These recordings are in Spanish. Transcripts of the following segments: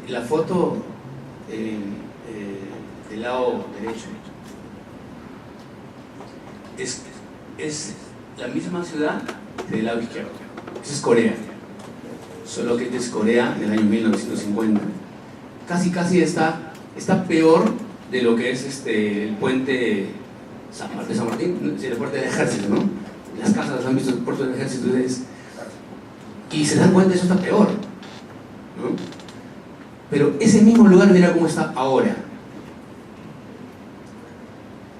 La foto del lado derecho es la misma ciudad del lado izquierdo. Esa es Corea, solo que esta es Corea del año 1950. Casi está peor de lo que es el puente de San Martín, el puente del ejército, ¿no? Las casas han visto el puerto del ejército y se dan cuenta que eso está peor, ¿no? Pero ese mismo lugar, mira cómo está ahora.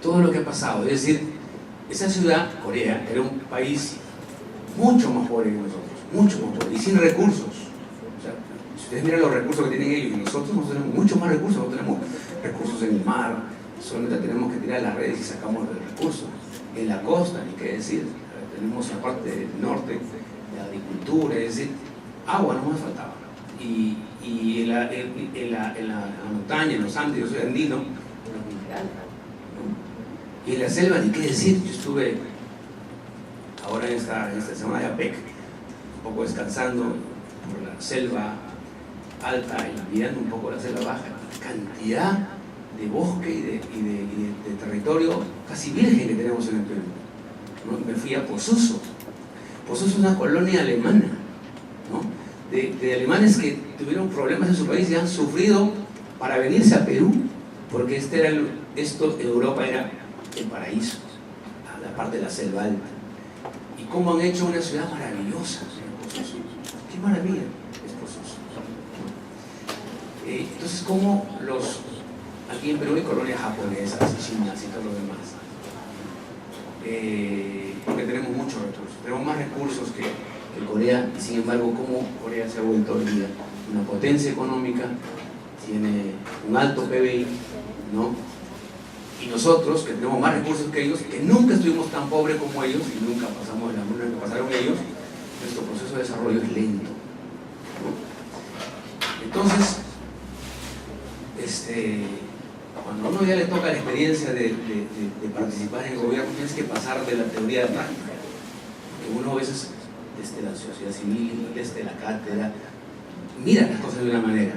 Todo lo que ha pasado, es decir, esa ciudad, Corea, era un país mucho más pobre que nosotros, mucho más pobre y sin recursos. O sea, si ustedes miran los recursos que tienen ellos y nosotros tenemos mucho más recursos, no tenemos recursos en el mar, solamente tenemos que tirar las redes y sacamos los recursos. En la costa, ni qué decir, tenemos la parte del norte, la agricultura, es decir, agua no nos faltaba. Y en la montaña, en los Andes, yo soy andino, ¿no? Y en la selva, ni qué decir, yo estuve ahora en esta semana de APEC, un poco descansando por la selva alta y mirando un poco la selva baja, cantidad de bosque y de territorio casi virgen que tenemos en el Perú, ¿no? Me fui a Posuzo. Posuzo es una colonia alemana, ¿no? De alemanes que tuvieron problemas en su país y han sufrido para venirse a Perú, porque Europa era el paraíso, la parte de la selva alta. Y cómo han hecho una ciudad maravillosa, Posuzo. Qué maravilla es Posuzo. Entonces, como aquí en Perú hay colonias japonesas, chinas y todo lo demás, porque tenemos muchos recursos, tenemos más recursos que Corea, y sin embargo, como Corea se ha vuelto hoy día una potencia económica, tiene un alto PBI, ¿no? Y nosotros, que tenemos más recursos que ellos, que nunca estuvimos tan pobres como ellos y nunca pasamos la hambruna que pasaron ellos, nuestro proceso de desarrollo es lento, ¿no? Entonces, cuando a uno ya le toca la experiencia de participar en el gobierno, tienes que pasar de la teoría a la práctica, que uno a veces desde la sociedad civil, desde la cátedra, mira las cosas de una manera,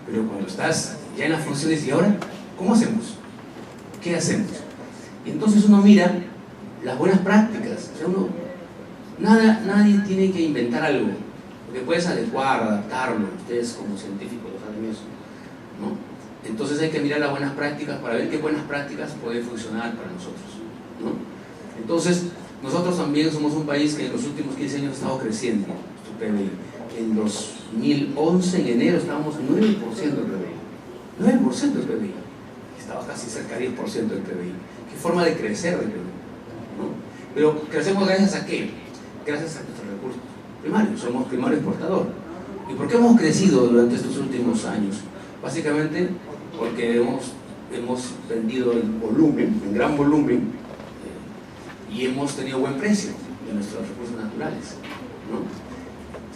pero cuando estás ya en las funciones, ¿y ahora cómo hacemos? ¿Qué hacemos? Y entonces uno mira las buenas prácticas. O sea, nadie tiene que inventar algo, porque puedes adecuar, adaptarlo. Ustedes como científicos lo saben eso, ¿no? Entonces hay que mirar las buenas prácticas para ver qué buenas prácticas pueden funcionar para nosotros, ¿no? Entonces, nosotros también somos un país que en los últimos 15 años ha estado creciendo su PBI. En 2011, en enero, estábamos 9% del PBI. 9% del PBI. Estaba casi cerca del 10% del PBI. ¿Qué forma de crecer del PBI? ¿No? Pero crecemos gracias a qué? Gracias a nuestros recursos primarios. Somos primario exportador. ¿Y por qué hemos crecido durante estos últimos años? Básicamente porque hemos vendido en volumen, en gran volumen, y hemos tenido buen precio de nuestros recursos naturales, ¿no?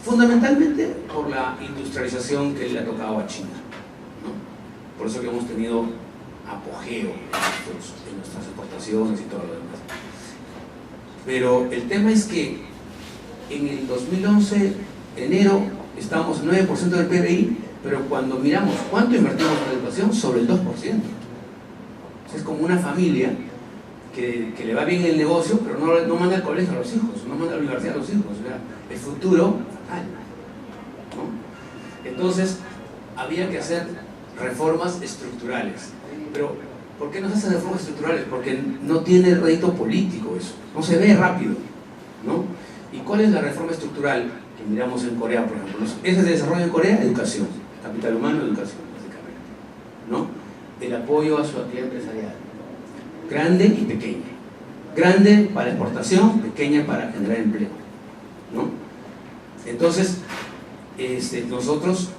Fundamentalmente por la industrialización que le ha tocado a China, ¿no? Por eso que hemos tenido apogeo en nuestras exportaciones y todo lo demás. Pero el tema es que en el 2011, enero, estábamos en 9% del PBI, pero cuando miramos cuánto invertimos en educación, sobre el 2%. O sea, es como una familia que le va bien el negocio, pero no manda al colegio a los hijos, no manda a la universidad a los hijos. O sea, el futuro fatal, ¿no? Entonces, había que hacer reformas estructurales. Pero, ¿por qué no se hacen reformas estructurales? Porque no tiene rédito político eso, no se ve rápido, ¿no? ¿Y cuál es la reforma estructural que miramos en Corea, por ejemplo? Los ejes de desarrollo en Corea, educación, capital humano, educación, básicamente, ¿no? El apoyo a su actividad empresarial, grande y pequeña. Grande para exportación, pequeña para generar empleo, ¿no? Entonces, nosotros,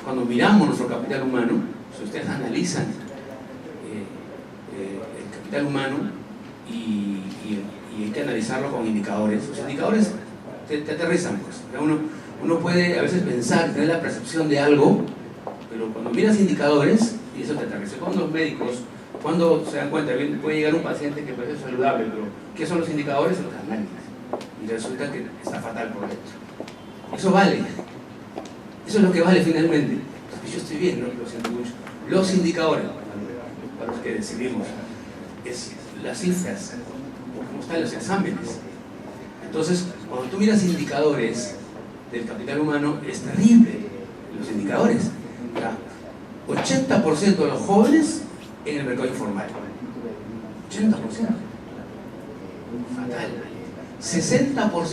cuando miramos nuestro capital humano, si ustedes analizan el capital humano y hay que analizarlo con indicadores, los indicadores te aterrizan, pues. Uno puede a veces pensar, tener la percepción de algo, pero cuando miras indicadores, y eso te aterriza. Con los médicos, cuando se dan cuenta, puede llegar un paciente que parece saludable, pero ¿qué son los indicadores? Los análisis. Y resulta que está fatal por dentro. Eso vale. Eso es lo que vale finalmente. yo estoy bien, ¿no? Lo siento mucho. Los indicadores, para los que decidimos, es las cifras, cómo están los exámenes. Entonces, cuando tú miras indicadores del capital humano, es terrible los indicadores. 80% de los jóvenes en el mercado informal. 80%. Fatal. 60%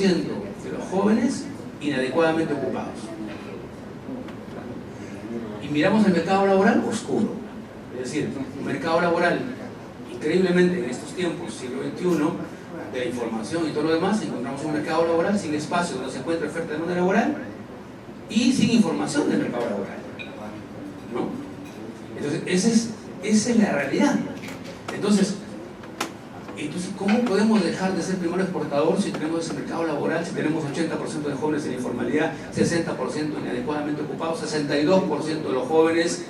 de los jóvenes inadecuadamente ocupados. Y miramos el mercado laboral oscuro. Es decir, un mercado laboral, increíblemente en estos tiempos, siglo XXI, de la información y todo lo demás, encontramos un mercado laboral sin espacio donde se encuentra oferta de mano laboral y sin información del mercado laboral, ¿no? Entonces, esa es la realidad. Entonces, ¿cómo podemos dejar de ser primero exportador si tenemos ese mercado laboral, si tenemos 80% de jóvenes en informalidad, 60% inadecuadamente ocupados, 62% de los jóvenes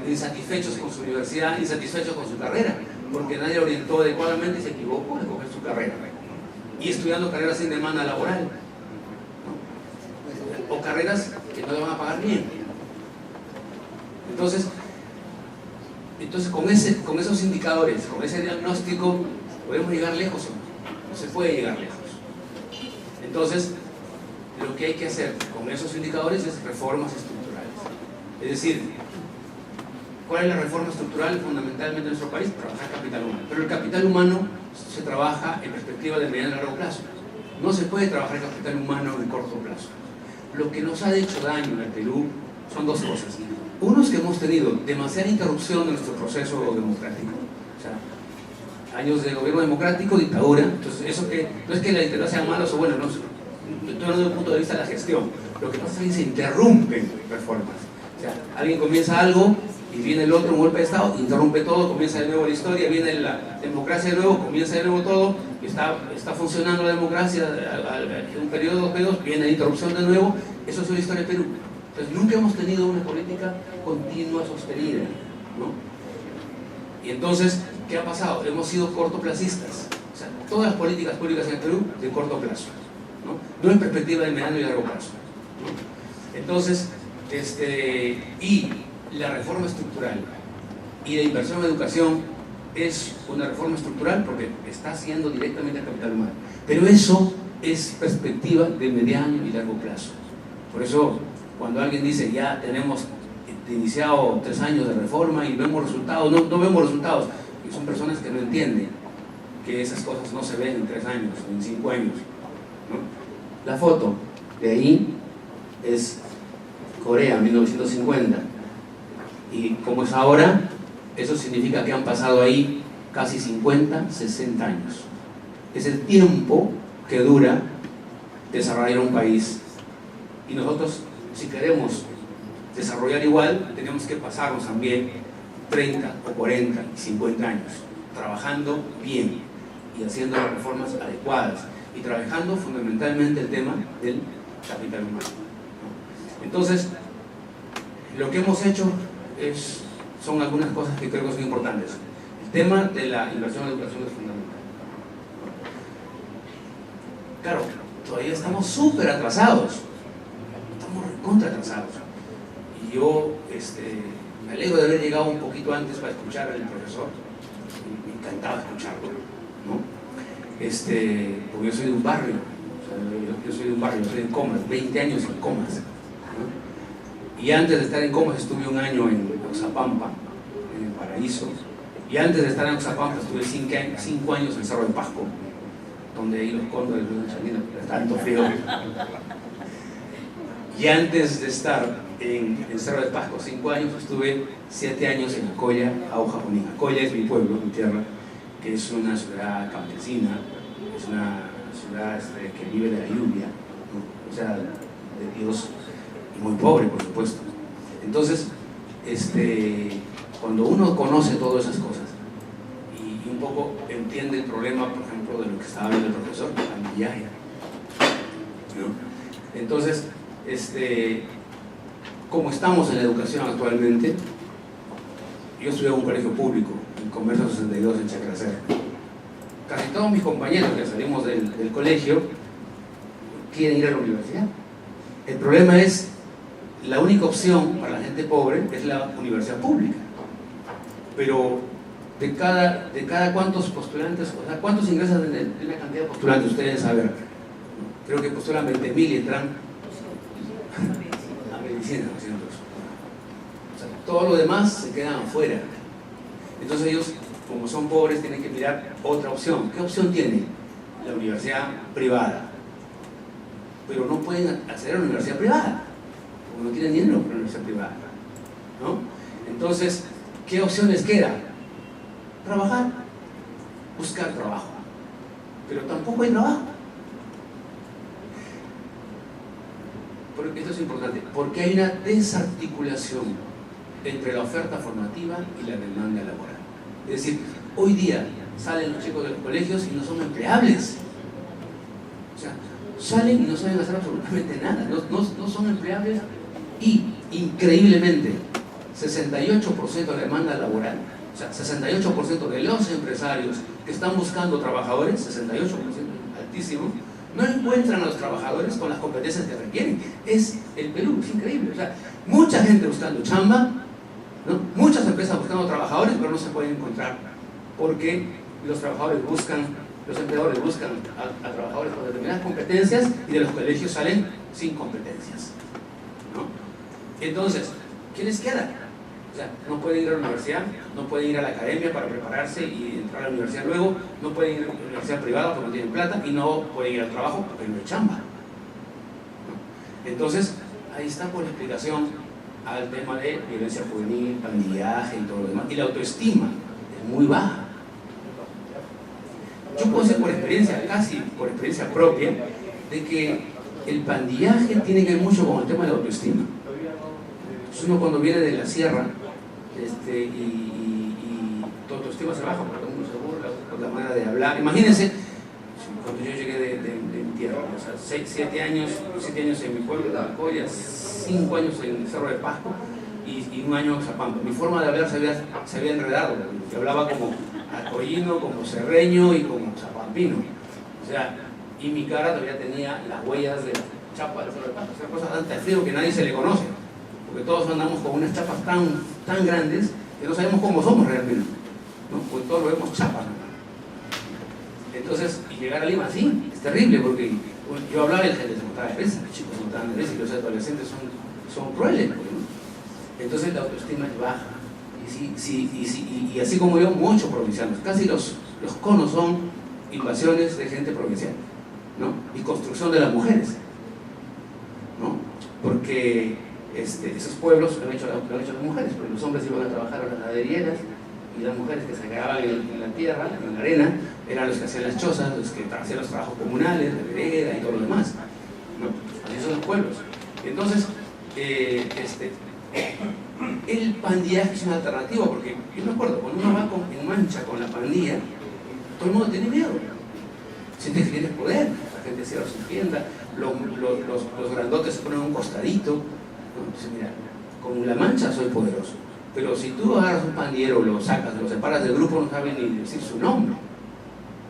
insatisfechos con su universidad, insatisfechos con su carrera, porque nadie orientó adecuadamente y se equivocó al escoger su carrera, y estudiando carreras sin demanda laboral, ¿no? O carreras que no le van a pagar bien. Entonces con esos indicadores, con ese diagnóstico, ¿podemos llegar lejos o no? No se puede llegar lejos. Entonces, lo que hay que hacer con esos indicadores es reformas estructurales. Es decir, ¿cuál es la reforma estructural fundamentalmente en nuestro país? Trabajar capital humano. Pero el capital humano se trabaja en perspectiva de mediano y largo plazo. No se puede trabajar capital humano en corto plazo. Lo que nos ha hecho daño en el Perú son dos cosas. Uno es que hemos tenido demasiada interrupción de nuestro proceso democrático. O sea, años de gobierno democrático, dictadura. Entonces, eso que no es que la dictadura sea mala o buena, no, estoy hablando desde el punto de vista de la gestión. Lo que pasa es que se interrumpen reformas. O sea, alguien comienza algo y viene el otro, un golpe de Estado, interrumpe todo, comienza de nuevo la historia, viene la democracia de nuevo, comienza de nuevo todo, y está funcionando la democracia, en un periodo, 2 periodos, viene la interrupción de nuevo. Eso es la historia de Perú. Entonces, nunca hemos tenido una política continua, sostenida, ¿no? Y entonces, ¿qué ha pasado? Hemos sido cortoplacistas. O sea, todas las políticas públicas en el Perú de corto plazo, no en perspectiva de mediano y largo plazo, ¿no? Entonces, y la reforma estructural y la inversión en educación es una reforma estructural porque está haciendo directamente al capital humano. Pero eso es perspectiva de mediano y largo plazo. Por eso, cuando alguien dice ya tenemos iniciado 3 años de reforma y vemos resultados, no vemos resultados, y son personas que no entienden que esas cosas no se ven en 3 años o en 5 años, ¿no? La foto de ahí es Corea, 1950, y como es ahora, eso significa que han pasado ahí casi 50, 60 años. Es el tiempo que dura desarrollar un país, y nosotros, si queremos desarrollar igual, tenemos que pasarnos también 30 o 40 y 50 años trabajando bien y haciendo las reformas adecuadas y trabajando fundamentalmente el tema del capital humano, ¿no? Entonces, lo que hemos hecho son algunas cosas que creo que son importantes. El tema de la inversión en educación es fundamental. Claro, todavía estamos súper atrasados. Estamos recontra atrasados. Y yo me alegro de haber llegado un poquito antes para escuchar al profesor. Me encantaba escucharlo, ¿no? Porque yo soy de un barrio, yo soy de un barrio, yo soy de Comas, 20 años en Comas, ¿no? Y antes de estar en Comas estuve 1 año en Oxapampa, en el Paraíso. Y antes de estar en Oxapampa estuve 5 años en Cerro de Pasco, donde ahí los cóndores de tanto frío. Y antes de estar en Cerro de Pasco 5 años, estuve 7 años en Acoya, Auja Junín. Acoya es mi pueblo, mi tierra, que es una ciudad campesina, es una ciudad que vive de la lluvia, ¿no? O sea, de Dios, y muy pobre, por supuesto. Entonces, cuando uno conoce todas esas cosas y un poco entiende el problema, por ejemplo, de lo que estaba hablando el profesor, el maquillaje, ¿no? Entonces, como estamos en la educación actualmente, yo estudié en un colegio público, en Comercio 62 en Chacracer. Casi todos mis compañeros que salimos del colegio quieren ir a la universidad. El problema es la única opción para la gente pobre es la universidad pública. Pero de cada cuántos postulantes, o sea, ¿cuántos ingresan en la cantidad de postulantes? Ustedes saben, creo que postulan 20.000 y entran a medicina, ¿no es cierto? O sea, todo lo demás se quedan afuera. Entonces ellos, como son pobres, tienen que mirar otra opción. ¿Qué opción tienen? La universidad privada. Pero no pueden acceder a la universidad privada, porque no tienen dinero para la universidad privada, ¿no? Entonces, ¿qué opción les queda? Trabajar, buscar trabajo. Pero tampoco hay trabajo. Porque esto es importante, porque hay una desarticulación entre la oferta formativa y la demanda laboral. Es decir, hoy día salen los chicos de los colegios y no son empleables. O sea, salen y no saben hacer absolutamente nada, no son empleables, y increíblemente 68% de la demanda laboral, o sea, 68% de los empresarios que están buscando trabajadores, 68%, altísimo, no encuentran a los trabajadores con las competencias que requieren. Es el Perú, es increíble. O sea, mucha gente buscando chamba, ¿no? Muchas empresas buscando trabajadores, pero no se pueden encontrar porque los empleadores buscan a trabajadores con determinadas competencias y de los colegios salen sin competencias, ¿no? Entonces, ¿qué les queda? O sea, no pueden ir a la universidad, no pueden ir a la academia para prepararse y entrar a la universidad luego, no pueden ir a la universidad privada porque no tienen plata, y no pueden ir al trabajo porque no hay chamba, ¿no? Entonces, ahí está por la explicación al tema de violencia juvenil, pandillaje y todo lo demás. Y la autoestima es muy baja. Yo puedo decir por experiencia, casi por experiencia propia, de que el pandillaje tiene que ver mucho con el tema de la autoestima. Entonces uno cuando viene de la sierra y tu autoestima se baja porque uno se burla por la manera de hablar. Imagínense, cuando yo llegué de mi tierra, o sea, 7 años en mi pueblo, de Alcoya, 5 años en el Cerro de Pasco y 1 año en Zapampa. Mi forma de hablar se había enredado, yo hablaba como alcoyino, como cerreño y como zapampino. O sea, y mi cara todavía tenía las huellas de la chapa del Cerro de Pasco. O sea, cosas tan frío que nadie se le conoce, porque todos andamos con unas chapas tan grandes que no sabemos cómo somos realmente, ¿no? Porque todos lo vemos chapas, ¿no? Entonces, y llegar a Lima, sí, es terrible, porque yo hablaba y la gente se montaba de risa, los chicos se montaban de risa y los adolescentes son crueles, ¿no? Entonces la autoestima es baja. Y así como yo, muchos provincianos, casi los conos son invasiones de gente provincial, ¿no? Y construcción de las mujeres, ¿no? Porque esos pueblos lo han hecho las mujeres, porque los hombres iban a trabajar a las laderieras y las mujeres que se quedaban en la tierra, en la arena, eran los que hacían las chozas, los que hacían los trabajos comunales, la vereda y todo lo demás, ¿no? Así son los pueblos. Entonces, el pandillaje es una alternativa, porque yo me acuerdo, cuando uno va en mancha con la pandilla, todo el mundo tiene miedo, siente que tienes poder, la gente cierra su tienda, los grandotes se ponen a un costadito, ¿no? Entonces mira, con la mancha soy poderoso, pero si tú agarras un pandillero, lo sacas, lo separas del grupo, no saben ni decir su nombre.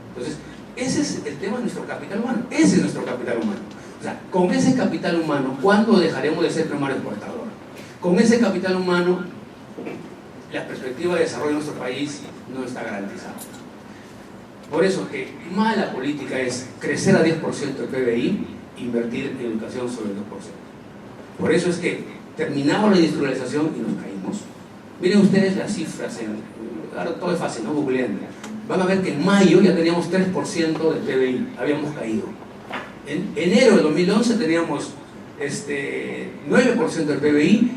Entonces, ese es el tema de nuestro capital humano, ese es nuestro capital humano. O sea, con ese capital humano, ¿cuándo dejaremos de ser primario exportador? Con ese capital humano, la perspectiva de desarrollo de nuestro país no está garantizada. Por eso que mala política es crecer a 10% del PBI, invertir en educación sobre el 2%. Por eso es que terminamos la industrialización y nos caímos. Miren ustedes las cifras, ahora todo es fácil, ¿no? Googleando. Van a ver que en mayo ya teníamos 3% del PBI, habíamos caído. En enero de 2011 teníamos 9% del PBI,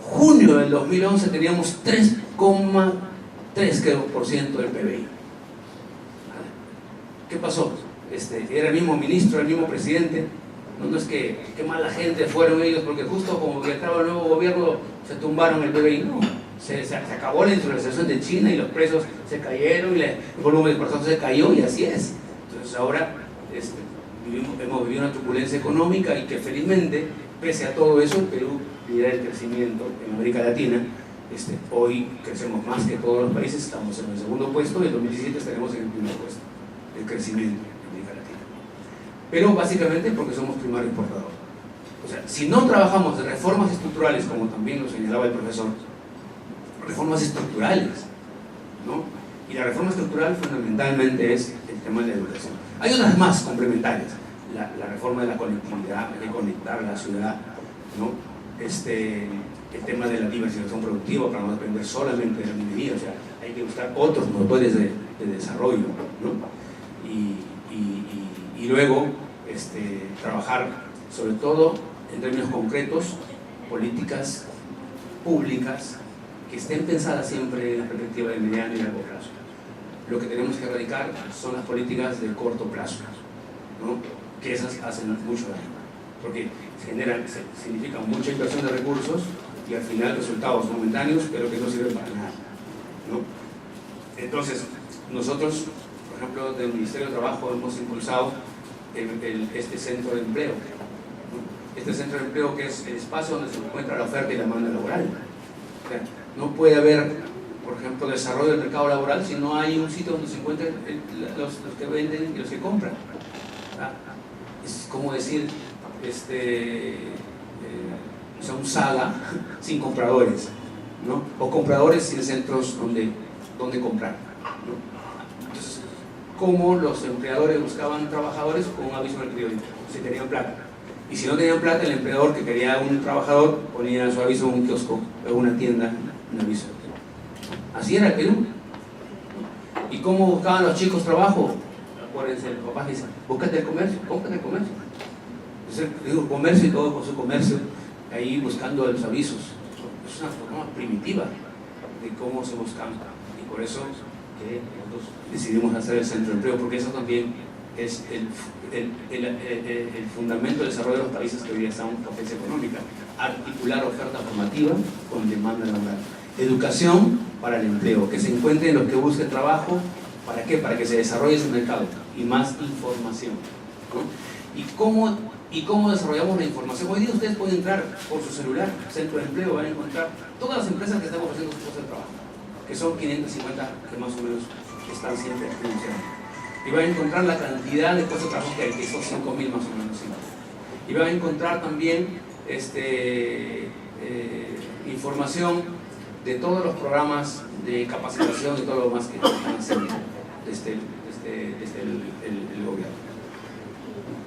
junio del 2011 teníamos 3,3% del PBI. ¿Qué pasó? Era el mismo ministro, el mismo presidente. No es que qué mala gente fueron ellos, porque justo como que entraba el nuevo gobierno se tumbaron el PBI. No, se acabó la industrialización de China y los precios se cayeron y el volumen de personas se cayó, y así es. Entonces ahora hemos vivido una turbulencia económica, y que felizmente, pese a todo eso, el Perú lidera el crecimiento en América Latina. Hoy crecemos más que todos los países, estamos en el segundo puesto, y en 2017 estaremos en el primer puesto del crecimiento en América Latina. Pero básicamente porque somos primario exportador. O sea, si no trabajamos de reformas estructurales, como también lo señalaba el profesor, reformas estructurales, ¿no? Y la reforma estructural fundamentalmente es el tema de la educación. Hay otras más complementarias, la reforma de la conectividad, de conectar la ciudad, ¿no? El tema de la diversificación productiva para no depender solamente de la minería, o sea, hay que buscar otros motores de desarrollo, ¿no? Y luego trabajar sobre todo en términos concretos, políticas públicas que estén pensadas siempre en la perspectiva de mediano y largo plazo. Lo que tenemos que erradicar son las políticas de corto plazo, ¿no? Que esas hacen mucho daño, porque significan mucha inversión de recursos y al final resultados momentáneos, pero que no sirven para nada, ¿no? Entonces, nosotros, por ejemplo, del Ministerio de Trabajo hemos impulsado este centro de empleo, ¿no? Este centro de empleo que es el espacio donde se encuentra la oferta y la demanda laboral. O sea, no puede haber, por ejemplo, desarrollo del mercado laboral si no hay un sitio donde se encuentren los que venden y los que compran. Es como decir, un Saga sin compradores, ¿no? O compradores sin centros donde comprar, ¿no? Entonces, ¿cómo los empleadores buscaban trabajadores? Con un aviso en el periódico, si tenían plata. Y si no tenían plata, el empleador que quería un trabajador ponía su aviso en un kiosco, en una tienda, un aviso. Así era el Perú. ¿Y cómo buscaban los chicos trabajo? Acuérdense, el papá dice, búscate el comercio, cómprate el comercio. Entonces, digo, comercio y todo con su comercio, ahí buscando los avisos. Es una forma primitiva de cómo se buscan. Y por eso que nosotros decidimos hacer el centro de empleo, porque eso también es el fundamento del desarrollo de los países que hoy día están en potencia económica. Articular oferta formativa con demanda laboral. Educación para el empleo, que se encuentren los que busquen trabajo. ¿Para qué? Para que se desarrolle ese mercado. Y más información, ¿no? ¿Y cómo desarrollamos la información? Hoy día ustedes pueden entrar por su celular, centro de empleo, van a encontrar todas las empresas que están ofreciendo sus puestos de trabajo, que son 550 que más o menos están siempre anunciando. Y van a encontrar la cantidad de puestos de trabajo que hay, que son 5.000 más o menos. Y van a encontrar también información de todos los programas de capacitación y todo lo más que están haciendo desde el gobierno.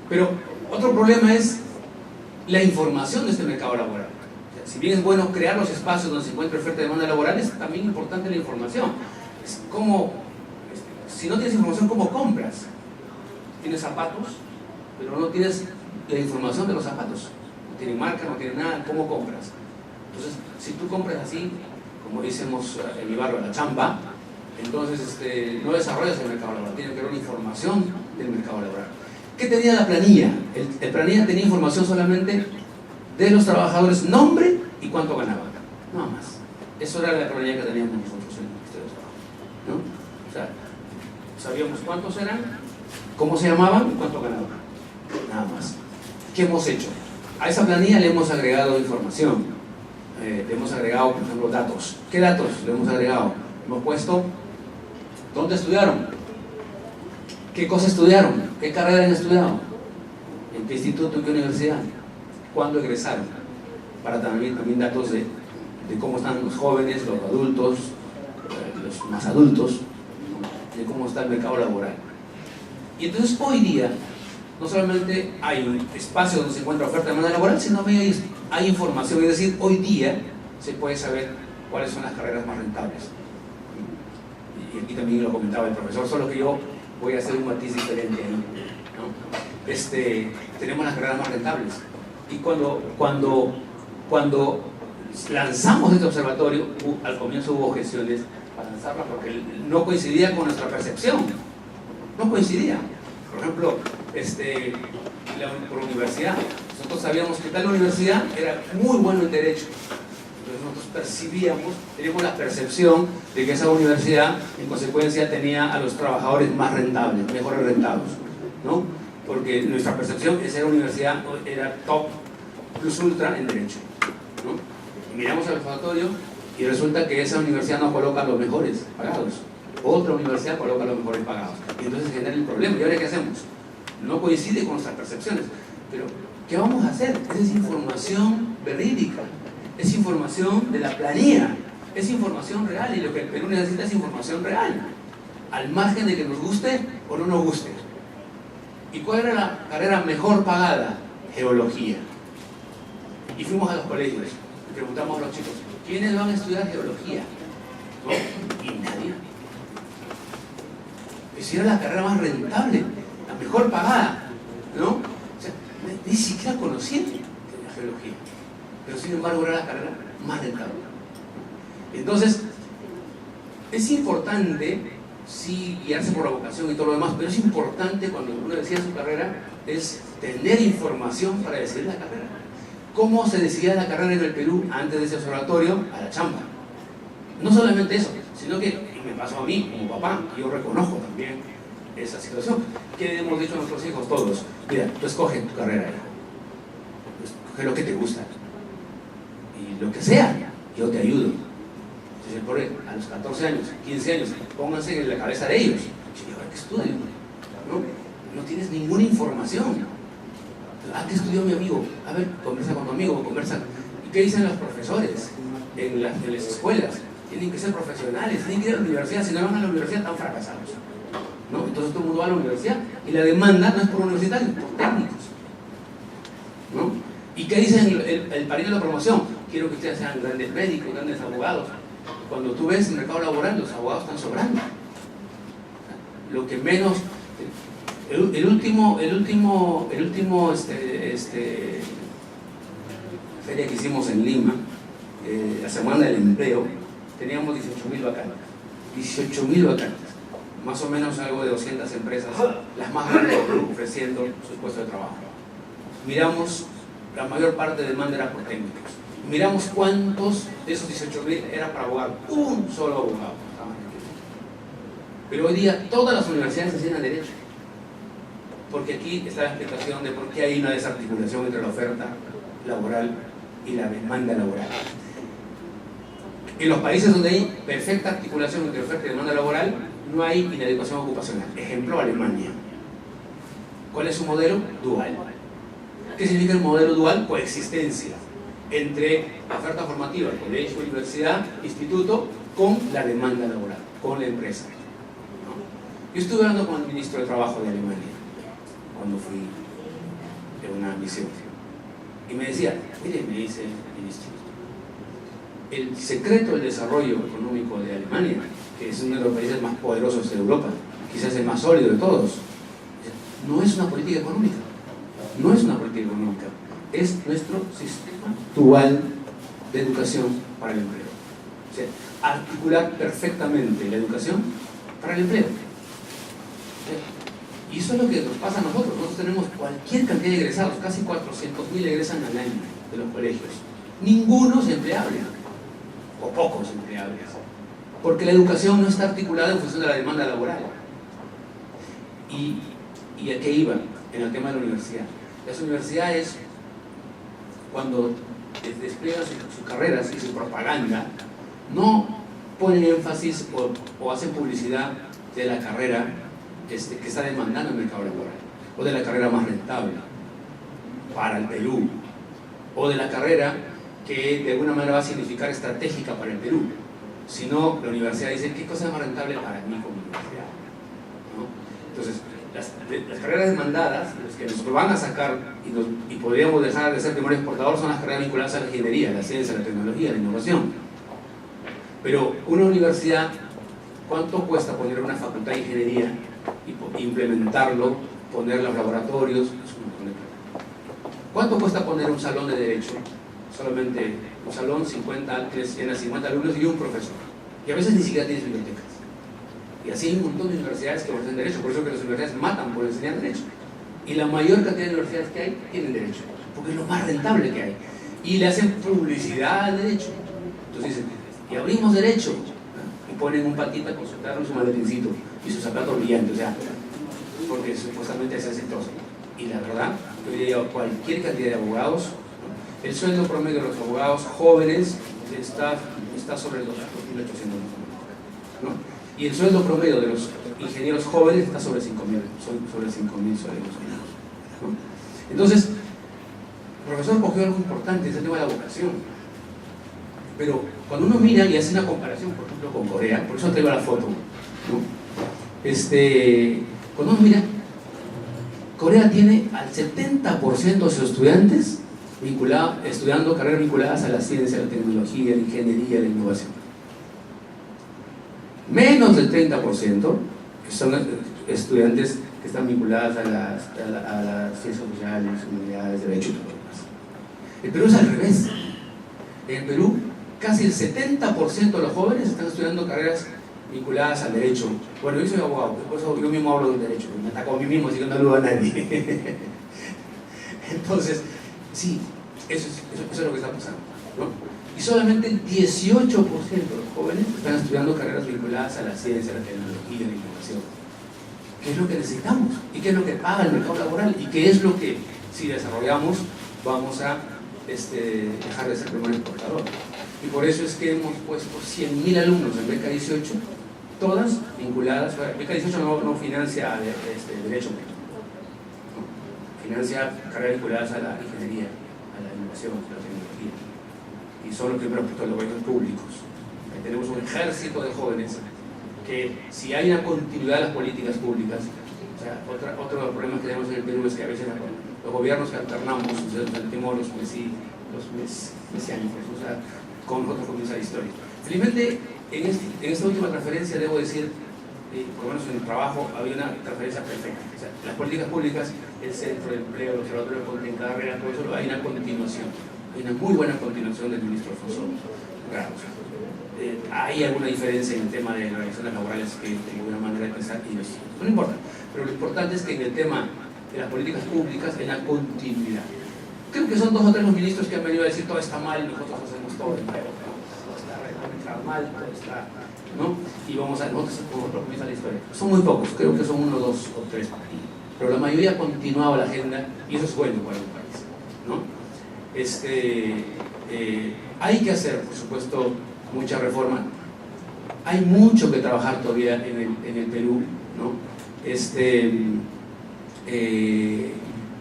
Pero otro problema es la información de este mercado laboral. O sea, si bien es bueno crear los espacios donde se encuentra oferta y demanda laboral, es también importante la información. Es como, si no tienes información, ¿cómo compras? Tienes zapatos, pero no tienes la información de los zapatos. No tienen marca, no tienen nada, ¿cómo compras? Entonces, si tú compras así, como decimos en mi barrio, la champa, entonces no desarrollas el mercado laboral, tienes que ver una información del mercado laboral. ¿Qué tenía la planilla? El planilla tenía información solamente de los trabajadores, nombre y cuánto ganaban, nada más. Eso era la planilla que teníamos nosotros en el Ministerio de Trabajo, ¿no? O sea, sabíamos cuántos eran, cómo se llamaban y cuánto ganaban, nada más. ¿Qué hemos hecho? A esa planilla le hemos agregado información, le hemos agregado, por ejemplo, datos. ¿Qué datos le hemos agregado? Hemos puesto dónde estudiaron, qué cosa estudiaron, qué carrera han estudiado, en qué instituto, en qué universidad, cuándo egresaron, para también datos de cómo están los jóvenes, los adultos, los más adultos, de cómo está el mercado laboral. Y entonces hoy día no solamente hay un espacio donde se encuentra oferta de demanda laboral, sino que hay información, es decir, hoy día se puede saber cuáles son las carreras más rentables. Y aquí también lo comentaba el profesor, solo que yo voy a hacer un matiz diferente ahí, ¿no? Tenemos las carreras más rentables. Y cuando lanzamos este observatorio, al comienzo hubo objeciones para lanzarla porque no coincidía con nuestra percepción. No coincidía. Por ejemplo, por universidad. Nosotros sabíamos que tal universidad era muy bueno en derecho. Entonces nosotros percibíamos, teníamos la percepción de que esa universidad, en consecuencia, tenía a los trabajadores más rentables, mejores rentados, ¿no? Porque nuestra percepción es que esa universidad era top plus ultra en derecho, ¿no? Y miramos al observatorio y resulta que esa universidad no coloca a los mejores pagados. Otra universidad coloca a los mejores pagados. Y entonces genera el problema. ¿Y ahora qué hacemos? No coincide con nuestras percepciones. Pero ¿Qué vamos a hacer? Esa es información verídica, es información de la planilla, es información real, y lo que el Perú necesita es información real, al margen de que nos guste o no nos guste. ¿Y cuál era la carrera mejor pagada? Geología. Y fuimos a los colegios y preguntamos a los chicos, ¿quiénes van a estudiar geología? ¿No? Y nadie. Esa era la carrera más rentable, la mejor pagada, ¿no? O sea, ni siquiera conocían la geología, pero sin embargo era la carrera más rentable. Entonces, es importante, sí, guiarse por la vocación y todo lo demás, pero es importante cuando uno decide su carrera, es tener información para decidir la carrera. ¿Cómo se decidía la carrera en el Perú antes de ese observatorio? A la chamba. No solamente eso, sino que, y me pasó a mí como papá, yo reconozco también esa situación, que hemos dicho a nuestros hijos todos: mira, tú escoge tu carrera, escoge lo que te gusta, y lo que sea, yo te ayudo. Entonces, a los 14 años, 15 años, pónganse en la cabeza de ellos: ¿ahora qué estudio? No tienes ninguna información. ¿Qué estudió mi amigo? A ver, conversa con tu amigo, conversa. ¿Y qué dicen los profesores en las escuelas? Tienen que ser profesionales, tienen que ir a la universidad. Si no van a la universidad, están fracasados, ¿no? Entonces todo el mundo va a la universidad, y la demanda no es por universitarios, por técnicos, ¿no? ¿Y qué dicen el parillo de la promoción? Quiero que ustedes sean grandes médicos, grandes abogados. Cuando tú ves el mercado laboral, los abogados están sobrando. Lo que menos... El último feria que hicimos en Lima, la Semana del Empleo, teníamos 18.000 vacantes. 18.000 vacantes. Más o menos algo de 200 empresas, las más grandes ofreciendo sus puestos de trabajo. Miramos, la mayor parte de demanda era por técnicos. Miramos cuántos de esos 18.000 eran para abogados. Un solo abogado. Pero hoy día todas las universidades enseñan derecho. Porque aquí está la explicación de por qué hay una desarticulación entre la oferta laboral y la demanda laboral. En los países donde hay perfecta articulación entre oferta y demanda laboral, no hay inadecuación ocupacional. Ejemplo, Alemania. ¿Cuál es su modelo? Dual. ¿Qué significa el modelo dual? Coexistencia entre la oferta formativa, colegio, universidad, instituto, con la demanda laboral, con la empresa, ¿no? Yo estuve hablando con el ministro de Trabajo de Alemania cuando fui en una misión, y me decía: mire, me dice el ministro, el secreto del desarrollo económico de Alemania, que es uno de los países más poderosos de Europa, quizás el más sólido de todos, no es una política económica, no es una política económica, es nuestro sistema dual de educación para el empleo. O sea, articular perfectamente la educación para el empleo. Y eso es lo que nos pasa a nosotros. Nosotros tenemos cualquier cantidad de egresados, casi 400.000 egresan al año de los colegios. Ninguno es empleable, o pocos empleables, porque la educación no está articulada en función de la demanda laboral. ¿Y a qué iba? En el tema de la universidad. Las universidades, cuando despliegan sus carreras y su propaganda, no ponen énfasis o hacen publicidad de la carrera que está demandando el mercado laboral, o de la carrera más rentable para el Perú, o de la carrera que de alguna manera va a significar estratégica para el Perú. Sino la universidad dice: ¿qué cosa es más rentable para mí como universidad? ¿No? Entonces, las carreras demandadas, las que nos van a sacar y podríamos dejar de ser primer exportador, son las carreras vinculadas a la ingeniería, la ciencia, la tecnología, la innovación. Pero una universidad, ¿cuánto cuesta poner una facultad de ingeniería y implementarlo, poner los laboratorios? ¿Cuánto cuesta poner un salón de derecho? Solamente un salón, 50 alumnos y un profesor. Y a veces ni siquiera tienes bibliotecas. Y así hay un montón de universidades que ofrecen derecho. Por eso que las universidades matan por enseñar derecho. Y la mayor cantidad de universidades que hay tienen derecho, porque es lo más rentable que hay. Y le hacen publicidad al derecho. Entonces dicen: y abrimos derecho, ¿no? Y ponen un patita con su carro y su maletincito y sus zapatos brillantes, o sea, porque supuestamente es exitoso. Y la verdad, yo diría, cualquier cantidad de abogados, ¿no? El sueldo promedio de los abogados jóvenes está sobre los 2.800, ¿no? Y el sueldo promedio de los ingenieros jóvenes está sobre 5.000 soles, ¿no? Entonces, profesor cogió algo importante, es el tema de la vocación. Pero cuando uno mira y hace una comparación, por ejemplo, con Corea, por eso traigo la foto, ¿no? Cuando uno mira, Corea tiene al 70% de sus estudiantes estudiando carreras vinculadas a la ciencia, la tecnología, la ingeniería, la innovación. Menos del 30% son estudiantes que están vinculadas a las ciencias sociales, humanidades, derechos y todo lo demás. El Perú es al revés. En el Perú, casi el 70% de los jóvenes están estudiando carreras vinculadas al derecho. Bueno, yo soy abogado, por eso yo mismo hablo del derecho, me ataco a mí mismo, así que no ayudo a nadie. Entonces, sí, eso es lo que está pasando, ¿no? Y solamente el 18% de los jóvenes están estudiando carreras vinculadas a la ciencia, la tecnología, la innovación. ¿Qué es lo que necesitamos? ¿Y qué es lo que paga el mercado laboral? ¿Y qué es lo que, si desarrollamos, vamos a dejar de ser primer exportador? Y por eso es que hemos puesto 100.000 alumnos en beca 18, todas vinculadas. Beca 18 no financia derecho, no, financia carreras vinculadas a la ingeniería, a la innovación, a la tecnología. Y son los primeros puestos de los gobiernos públicos. Ahí tenemos un ejército de jóvenes que, si hay una continuidad de las políticas públicas, o sea, otro de los problemas que tenemos en el Perú es que a veces los gobiernos que alternamos, sentimos los mesiánicos, o sea, con nosotros comienza la historia. Felizmente, en esta última transferencia, debo decir, por lo menos en el trabajo, había una transferencia perfecta. O sea, las políticas públicas, el centro de empleo, el observatorio en carrera, todo eso, hay una continuación. Hay una muy buena continuación del ministro Alfonso Grados. Hay alguna diferencia en el tema de las relaciones laborales que de alguna manera de pensar, y no importa. Pero lo importante es que en el tema de las políticas públicas hay una continuidad. Creo que son 2 o 3 los ministros que han venido a decir todo está mal y nosotros hacemos todo de nuevo, ¿no? Todo está mal, todo está, ¿no? Y nosotros comienza la historia. Son muy pocos, creo que son 1, 2 o 3, pero la mayoría ha continuado la agenda y eso es bueno para un país, ¿no? Hay que hacer, por supuesto, mucha reforma. Hay mucho que trabajar todavía en el Perú, ¿no?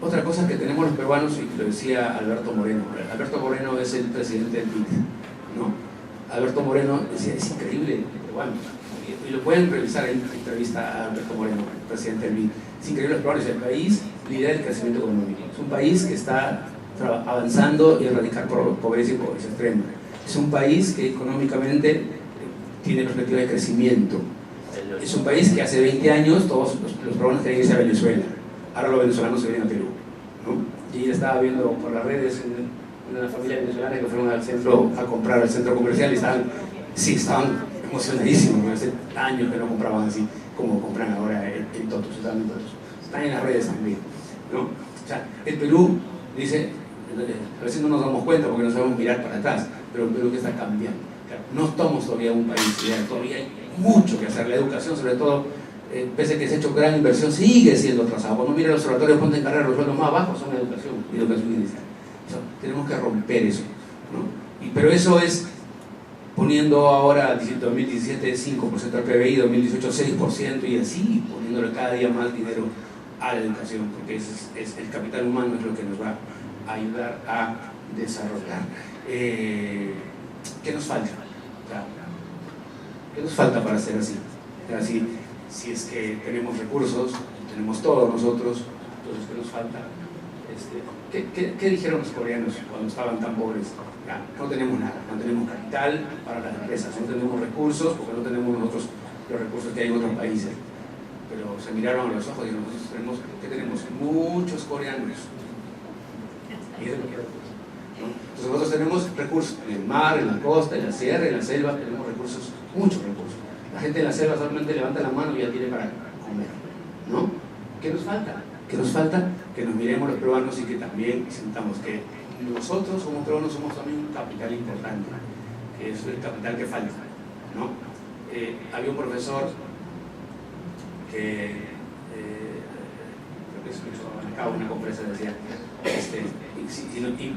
Otra cosa que tenemos los peruanos, y lo decía Alberto Moreno. Alberto Moreno es el presidente del BID, ¿no? Alberto Moreno decía, es increíble el peruano, y lo pueden revisar en entrevista a Alberto Moreno, el presidente del BID. Es increíble los peruanos, el país lidera el crecimiento económico. Es un país que está avanzando y erradicar pobreza y pobreza extrema. Es un país que económicamente tiene perspectiva de crecimiento. Es un país que hace 20 años todos los peruanos querían irse a Venezuela. Ahora los venezolanos se vienen a Perú, ¿no? Y estaba viendo por las redes una familia venezolana que fueron al centro a comprar al centro comercial y estaban emocionadísimos. Hace años que no compraban así como compran ahora en Totos. Están en las redes también, ¿no? O sea, el Perú dice, a veces no nos damos cuenta porque no sabemos mirar para atrás, pero el Perú que está cambiando. No estamos todavía un país ideal, todavía hay mucho que hacer. La educación, sobre todo, pese a que se ha hecho gran inversión, sigue siendo atrasado. Cuando mira el observatorio de Ponte en Carrera, los sueldos más bajos son educación inicial. Tenemos que romper eso, ¿no? Pero eso es poniendo ahora, 2017, 5% del PBI, 2018, 6%, y así poniéndole cada día más dinero a la educación, porque es el capital humano es lo que nos va a ayudar a desarrollar. ¿Qué nos falta? ¿Qué nos falta para ser así? Si es que tenemos recursos, tenemos todos nosotros, entonces ¿qué nos falta? ¿Qué dijeron los coreanos cuando estaban tan pobres? No tenemos nada, no tenemos capital para las empresas, no tenemos recursos porque no tenemos nosotros los recursos que hay en otros países. Pero se miraron a los ojos y nosotros tenemos, ¿qué tenemos? Muchos coreanos. Y eso es lo que tenemos, ¿no? Entonces nosotros tenemos recursos en el mar, en la costa, en la sierra, en la selva, tenemos recursos, muchos recursos. La gente en la selva solamente levanta la mano y ya tiene para comer, ¿no? ¿Qué nos falta? ¿Qué nos falta? Que nos miremos los peruanos y que también sintamos que nosotros como peruanos somos también un capital importante, que es el capital que falta, ¿no? Había un profesor que creo que escuchó acá una conferencia, decía,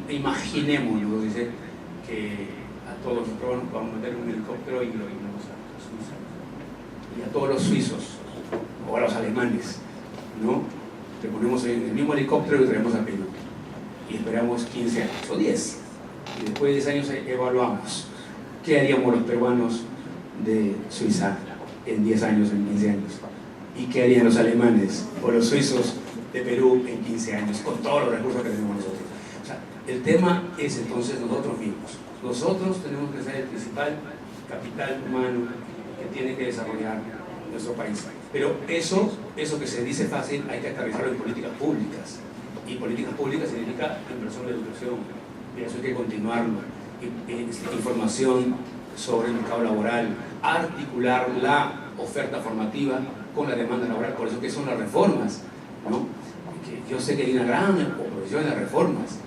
imaginemos, dice, que a todos los peruanos vamos a meter un helicóptero y lo vamos a Suiza, y a todos los suizos o a los alemanes, ¿no? Le ponemos en el mismo helicóptero y lo traemos a Perú. y esperamos 15 años o 10. Y después de 10 años evaluamos qué haríamos los peruanos de Suiza en 10 años, en 15 años. Y qué harían los alemanes o los suizos de Perú en 15 años, con todos los recursos que tenemos nosotros. O sea, el tema es entonces nosotros mismos. Nosotros tenemos que ser el principal capital humano que tiene que desarrollar nuestro país. Pero eso que se dice fácil hay que aterrizarlo en políticas públicas. Y políticas públicas significa inversión en educación. Y eso hay que continuarlo. Información sobre el mercado laboral, articular la oferta formativa con la demanda laboral. Por eso que son las reformas, ¿no? Que yo sé que hay una gran oposición a las reformas,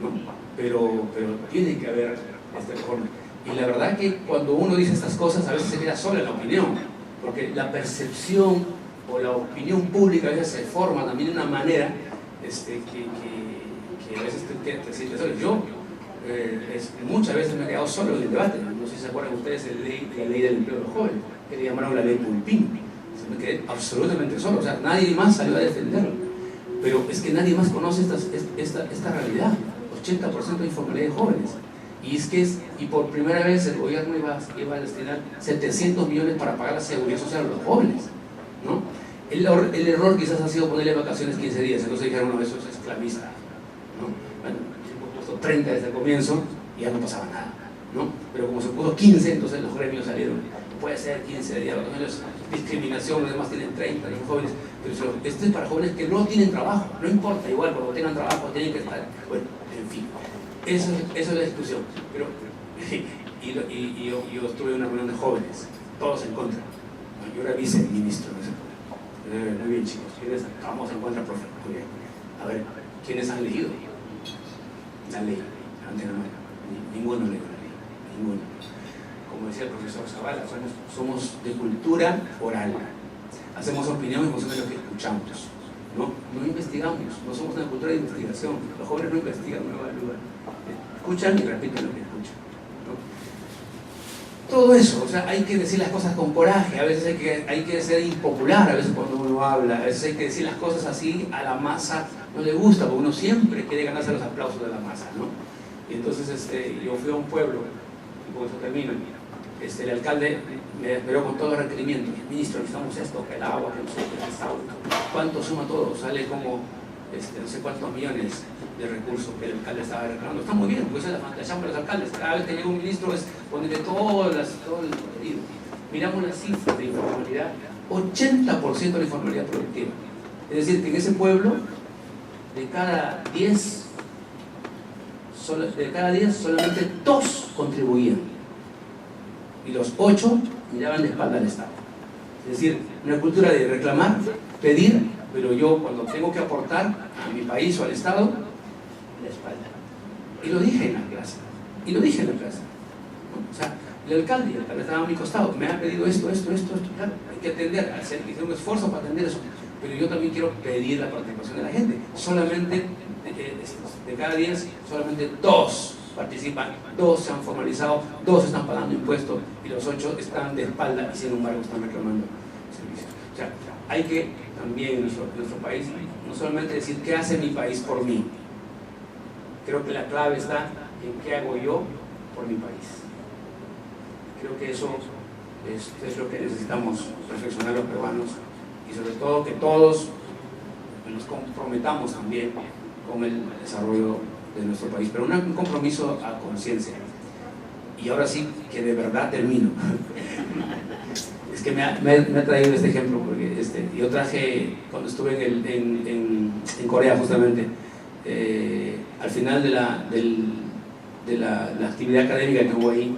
¿no? pero tiene que haber esta reforma. Y la verdad que cuando uno dice estas cosas a veces se queda sola en la opinión, porque la percepción o la opinión pública a veces se forma también de una manera que a veces te sientes solo. Yo muchas veces me he quedado solo en el debate. No sé si se acuerdan ustedes de la ley del empleo de los jóvenes, que le llamaron la ley Pulpín. Me quedé absolutamente solo, o sea, nadie más salió a defenderlo. Pero es que nadie más conoce esta realidad. 80% de informalidad de jóvenes. Y por primera vez el gobierno iba a destinar 700 millones para pagar la seguridad social a los jóvenes, ¿no? El error quizás ha sido ponerle vacaciones 15 días, entonces dijeron, no, eso es esclavista, ¿no? Bueno, se puso 30 desde el comienzo y ya no pasaba nada, ¿no? Pero como se puso 15, entonces los gremios salieron, puede ser 15 días, los discriminación, los demás tienen 30, los jóvenes, pero esto es para jóvenes que no tienen trabajo, no importa, igual cuando tengan trabajo tienen que estar, bueno, en fin. Eso es la discusión. Pero, yo estuve en una reunión de jóvenes, todos en contra. Yo era viceministro de ese pueblo. Muy bien, chicos, ¿quiénes estamos en contra, profe? Muy bien. A ver, ¿quiénes han leído la ley? Levanten la mano. Ninguno leyó la ley, ninguno. Como decía el profesor Zavala, somos de cultura oral. Hacemos opinión en función de lo que escuchamos. No investigamos, no somos una cultura de investigación. Los jóvenes no investigan, no evalúan. Escuchan y repiten lo que escuchan, ¿no? Todo eso, o sea, hay que decir las cosas con coraje, a veces hay que ser impopular, a veces cuando uno habla, a veces hay que decir las cosas así, a la masa no le gusta, porque uno siempre quiere ganarse los aplausos de la masa, ¿no? Y entonces yo fui a un pueblo, y con eso termino, el alcalde me esperó con todos los requerimientos. Ministro, necesitamos esto, que el agua, que no sé qué, el sauto. ¿Cuánto suma todo? Sale como no sé cuántos millones de recursos que el alcalde estaba reclamando. Está muy bien, pues es la chamba de los alcaldes. Cada vez que llega un ministro es ponerle todo el contenido. Miramos las cifras de informalidad, 80% de la informalidad productiva. Es decir, que en ese pueblo, de cada 10 solamente 2 contribuían. Y los 8 miraban de espalda al Estado. Es decir, una cultura de reclamar, pedir, pero yo cuando tengo que aportar a mi país o al Estado, la espalda. Y lo dije en la clase. O sea, el alcalde estaba a mi costado, me ha pedido esto, claro, hay que atender, hacer un esfuerzo para atender eso. Pero yo también quiero pedir la participación de la gente. Solamente, de cada 10, solamente 2 participan, 2 se han formalizado, 2 están pagando impuestos y los 8 están de espalda y sin embargo están reclamando servicios. O sea, hay que también en nuestro país no solamente decir qué hace mi país por mí. Creo que la clave está en qué hago yo por mi país. Creo que eso es lo que necesitamos reflexionar los peruanos y sobre todo que todos nos comprometamos también con el desarrollo de nuestro país, pero un compromiso a conciencia. Y ahora sí que de verdad termino. Es que me ha traído este ejemplo porque yo traje cuando estuve en Corea justamente, al final de la actividad académica que hubo ahí,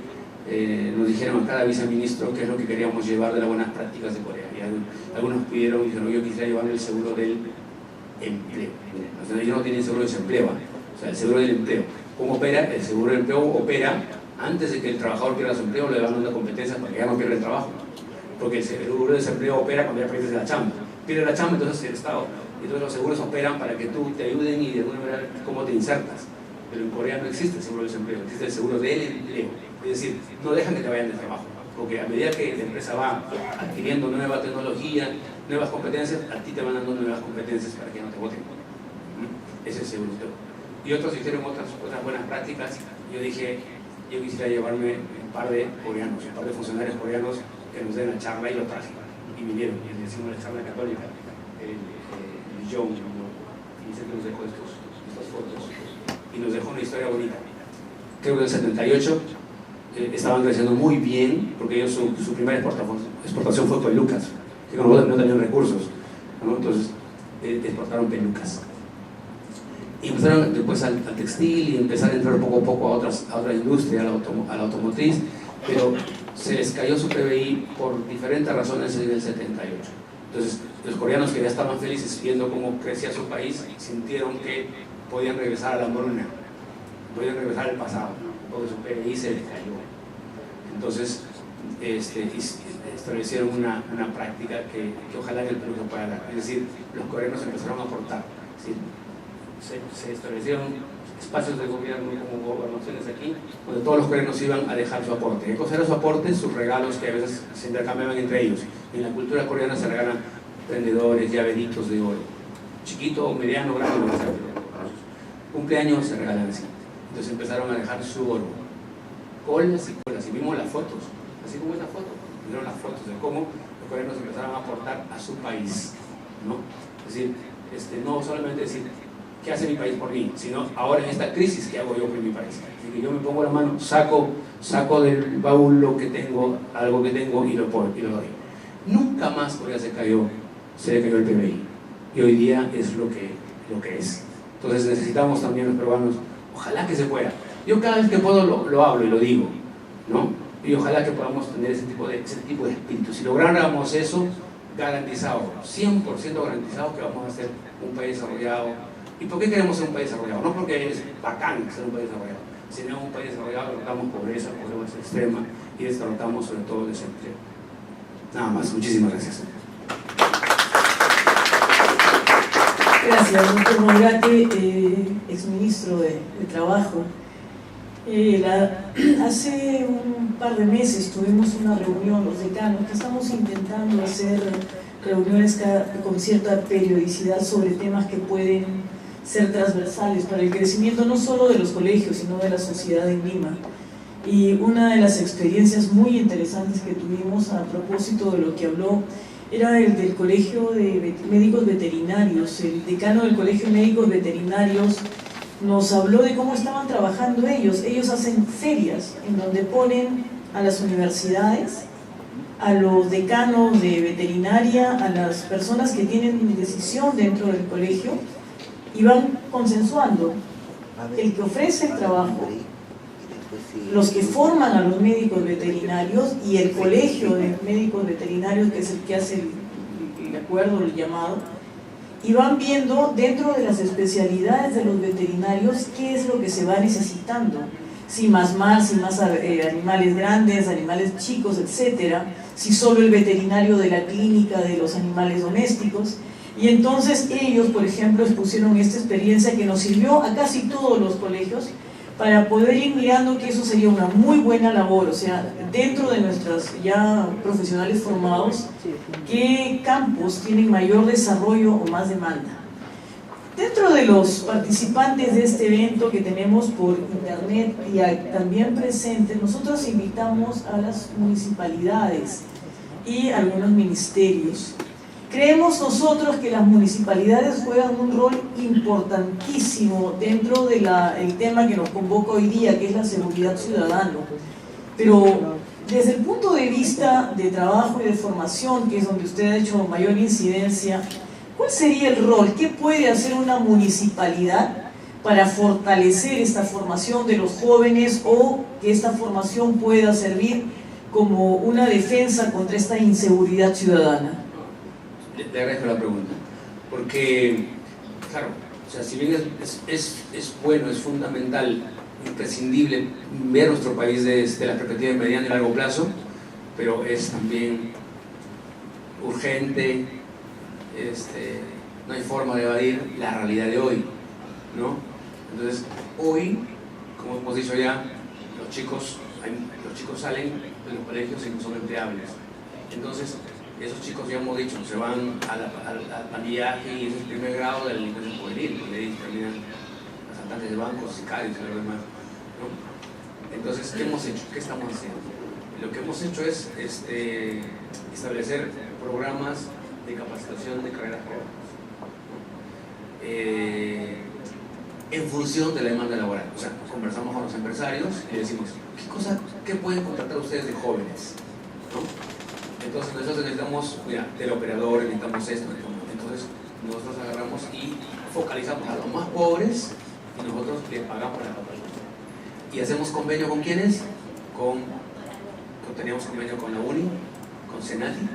nos dijeron a cada viceministro qué es lo que queríamos llevar de las buenas prácticas de Corea. Y algunos pidieron, dijeron, yo quisiera llevar el seguro del empleo. Ellos no tienen seguro de desempleo, o sea, el seguro del empleo. ¿Cómo opera? El seguro del empleo opera antes de que el trabajador pierda su empleo, le dan una competencia para que ya no pierda el trabajo. Porque el seguro de desempleo opera cuando ya pierdes la chamba. Pierde la chamba, entonces el Estado. Entonces los seguros operan para que tú te ayuden y de alguna manera cómo te insertas. Pero en Corea no existe el seguro de desempleo, existe el seguro del empleo. Es decir, no dejan que te vayan de trabajo. Porque a medida que la empresa va adquiriendo nueva tecnología, nuevas competencias, a ti te van dando nuevas competencias para que no te voten. Ese es el seguro. y otros hicieron otras buenas prácticas. Yo dije, yo quisiera llevarme un par de coreanos, un par de funcionarios coreanos que nos den la charla, y lo traje, y vinieron, y les hicimos la charla católica, John, y dice que nos dejó estas fotos, y nos dejó una historia bonita. Creo que en el 78 estaban creciendo muy bien, porque ellos su primera exportación fue pelucas, que no tenían recursos, ¿no? Entonces exportaron pelucas. Y empezaron después al textil, y empezaron a entrar poco a poco a otra industria, a la automotriz, pero se les cayó su PBI por diferentes razones en el 78. Entonces los coreanos, que ya estaban felices viendo cómo crecía su país, sintieron que podían regresar a la hambruna, podían regresar al pasado, porque su PBI se les cayó. Entonces establecieron una práctica que ojalá en el Perú se pueda dar. Es decir, los coreanos empezaron a aportar. ¿Sí? Se establecieron espacios de gobierno como gobernaciones aquí, donde todos los coreanos iban a dejar su aporte. ¿Qué cosa era su aporte? Sus regalos, que a veces se intercambiaban entre ellos. En la cultura coreana se regalan prendedores, llaveritos de oro, chiquito, mediano, grande, lo que sea. Cumpleaños se regalan así. Entonces empezaron a dejar su oro, colas y colas, y vimos las fotos, así como esta foto, vieron las fotos de cómo los coreanos empezaron a aportar a su país, ¿no? Es decir, no solamente decir ¿qué hace mi país por mí?, sino ahora en esta crisis, ¿qué hago yo por mi país? Así que yo me pongo la mano, saco del baúl lo que tengo, algo que tengo, y lo doy. Nunca más Corea se le cayó el PBI, y hoy día es lo que es. Entonces necesitamos también los peruanos, ojalá que se pueda. Yo cada vez que puedo lo hablo y lo digo, ¿no? Y ojalá que podamos tener ese tipo de espíritu. Si lográramos eso, garantizado, 100% garantizado que vamos a ser un país desarrollado. ¿Y por qué queremos ser un país desarrollado? No porque es bacán ser un país desarrollado, sino un país desarrollado derrotamos pobreza extrema, y derrotamos sobre todo el desempleo. Nada más, muchísimas gracias. Gracias, doctor Morate, exministro de Trabajo. Hace un par de meses tuvimos una reunión, los decanos, que estamos intentando hacer reuniones con cierta periodicidad sobre temas que pueden ser transversales para el crecimiento no solo de los colegios, sino de la sociedad en Lima. Y una de las experiencias muy interesantes que tuvimos a propósito de lo que habló era el del Colegio de Médicos Veterinarios. El decano del Colegio de Médicos Veterinarios nos habló de cómo estaban trabajando ellos. Ellos hacen ferias en donde ponen a las universidades, a los decanos de veterinaria, a las personas que tienen decisión dentro del colegio, y van consensuando el que ofrece el trabajo, los que forman a los médicos veterinarios, y el colegio de médicos veterinarios, que es el que hace el acuerdo, el llamado, y van viendo dentro de las especialidades de los veterinarios qué es lo que se va necesitando, si más animales grandes, animales chicos, etcétera, si solo el veterinario de la clínica de los animales domésticos. Y entonces ellos, por ejemplo, expusieron esta experiencia que nos sirvió a casi todos los colegios para poder ir mirando que eso sería una muy buena labor, o sea, dentro de nuestros ya profesionales formados, qué campos tienen mayor desarrollo o más demanda. Dentro de los participantes de este evento que tenemos por internet y también presentes, nosotros invitamos a las municipalidades y algunos ministerios. Creemos nosotros que las municipalidades juegan un rol importantísimo dentro del tema que nos convoca hoy día, que es la seguridad ciudadana. Pero desde el punto de vista de trabajo y de formación, que es donde usted ha hecho mayor incidencia, ¿cuál sería el rol? ¿Qué puede hacer una municipalidad para fortalecer esta formación de los jóvenes, o que esta formación pueda servir como una defensa contra esta inseguridad ciudadana? Le agradezco la pregunta, porque, claro, o sea, si bien es bueno, es fundamental, imprescindible ver nuestro país desde la perspectiva de mediano y largo plazo, pero es también urgente, no hay forma de evadir la realidad de hoy, ¿no? Entonces, hoy, como hemos dicho ya, los chicos salen de los colegios y no son empleables. Entonces, esos chicos, ya hemos dicho, se van al viaje, y ese es el primer grado de la delincuencia juvenil, porque ahí terminan las asaltantes de bancos, sicarios y lo demás, ¿no? Entonces, ¿qué hemos hecho? ¿Qué estamos haciendo? Lo que hemos hecho es establecer programas de capacitación de carreras jóvenes, en función de la demanda laboral. O sea, conversamos con los empresarios y decimos, ¿qué pueden contratar ustedes de jóvenes? ¿No? Entonces nosotros necesitamos, mira, teleoperadores, necesitamos esto, entonces nosotros agarramos y focalizamos a los más pobres y nosotros les pagamos la capacitación. Y hacemos convenio con ¿quiénes? Teníamos convenio con la UNI, con Senati,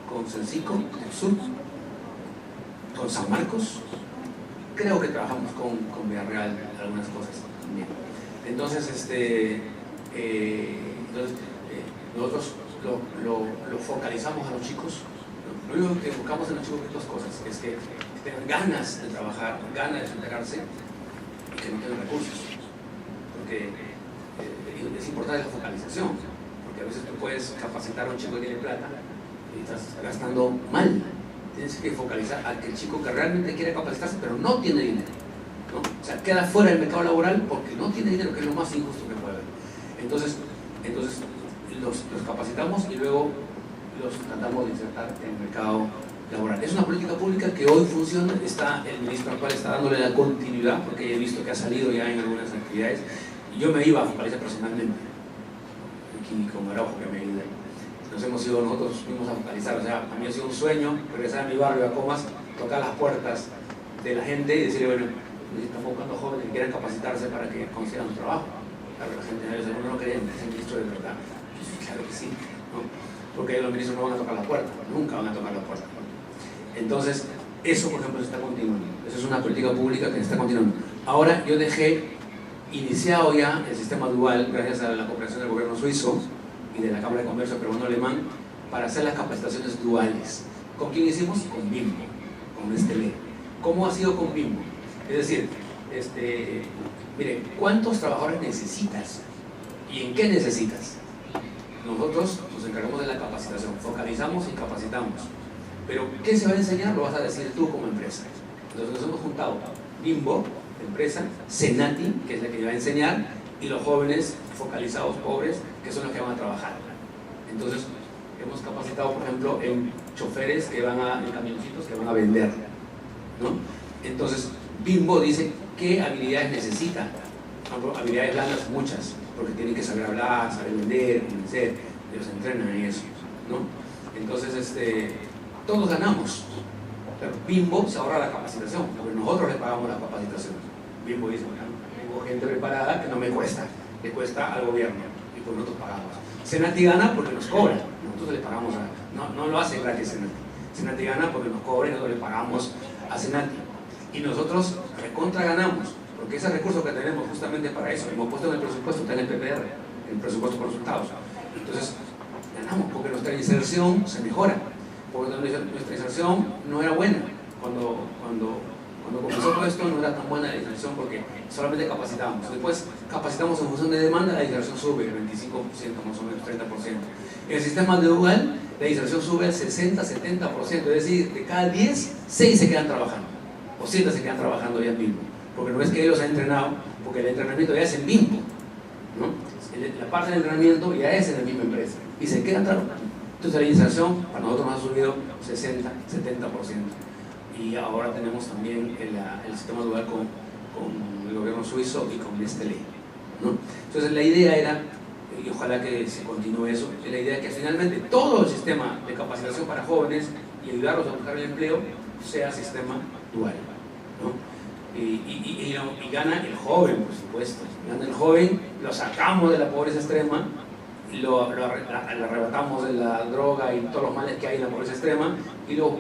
con Sencico, el Sur, con San Marcos. Creo que trabajamos con Villarreal algunas cosas también. Entonces, nosotros lo focalizamos a los chicos. Lo único que buscamos en los chicos es dos cosas: es que tengan ganas de trabajar, ganas de desintegrarse y que no tengan recursos. Porque es importante la focalización, porque a veces tú puedes capacitar a un chico que tiene plata y estás gastando mal. Tienes que focalizar a que el chico que realmente quiere capacitarse pero no tiene dinero, ¿no? O sea, queda fuera del mercado laboral porque no tiene dinero, que es lo más injusto que puede haber. Entonces los capacitamos y luego los tratamos de insertar en el mercado laboral. Es una política pública que hoy funciona. El ministro actual está dándole la continuidad, porque he visto que ha salido ya en algunas actividades, y yo me iba a focalizar personalmente aquí con Araujo, que me ayuda. Nos hemos ido nosotros mismos a focalizar. O sea, a mí ha sido un sueño regresar a mi barrio, a Comas, tocar las puertas de la gente y decirle, bueno, estamos buscando jóvenes que quieran capacitarse para que consigan un trabajo. Claro, la gente no cree en ese ministro de verdad. Claro que sí, ¿no? Porque los ministros no van a tocar la puerta, nunca van a tocar la puerta. Entonces, eso, por ejemplo, se está continuando. Eso es una política pública que se está continuando. Ahora, yo dejé iniciado ya el sistema dual, gracias a la cooperación del gobierno suizo y de la Cámara de Comercio peruano-alemán, para hacer las capacitaciones duales. ¿Con quién hicimos? Con Bimbo, con Nestlé. ¿Cómo ha sido con Bimbo? Es decir, mire, ¿cuántos trabajadores necesitas? ¿Y en qué necesitas? Nosotros nos encargamos de la capacitación, focalizamos y capacitamos. Pero, ¿qué se va a enseñar? Lo vas a decir tú como empresa. Entonces nos hemos juntado Bimbo, empresa, Senati, que es la que va a enseñar, y los jóvenes focalizados pobres, que son los que van a trabajar. Entonces, hemos capacitado, por ejemplo, en choferes que van en camioncitos que van a vender, ¿no? Entonces, Bimbo dice qué habilidades necesita. Por ejemplo, habilidades blandas, muchas, porque tienen que saber hablar, saber vender, convencer, ellos entrenan en eso, ¿no? Entonces, todos ganamos. Pero Bimbo se ahorra la capacitación, porque nosotros le pagamos la capacitación. Bimbo dice, bueno, tengo gente preparada que no me cuesta, le cuesta al gobierno, y pues nosotros pagamos. Senati gana porque nos cobra, nosotros le pagamos no lo hace gratis Senati. Senati gana porque nos cobra y nosotros le pagamos a Senati. Y nosotros recontra ganamos, porque ese recurso que tenemos justamente para eso, hemos puesto en el presupuesto, está en el PPR, el presupuesto por resultados. Entonces, ganamos porque nuestra inserción se mejora, porque nuestra inserción no era buena. Cuando comenzó todo esto no era tan buena la inserción porque solamente capacitábamos. Después capacitamos en función de demanda, la inserción sube el 25%, más o menos 30%. En el sistema dual, la inserción sube al 60-70%, es decir, de cada 10, 6 se quedan trabajando, o 7 se quedan trabajando ya en Bimbo, porque no es que ellos han entrenado, porque el entrenamiento ya es en Bimbo, ¿no? La parte del entrenamiento ya es en la misma empresa, y se quedan trabajando. Entonces la inserción para nosotros nos ha subido 60-70%. Y ahora tenemos también el sistema dual con el gobierno suizo y con Nestlé, ¿no? Entonces la idea era, y ojalá que se continúe eso, la idea es que finalmente todo el sistema de capacitación para jóvenes y ayudarlos a buscar el empleo sea sistema dual, ¿no? Y gana el joven, por supuesto. Gana el joven, lo sacamos de la pobreza extrema, lo arrebatamos de la droga y todos los males que hay en la pobreza extrema y los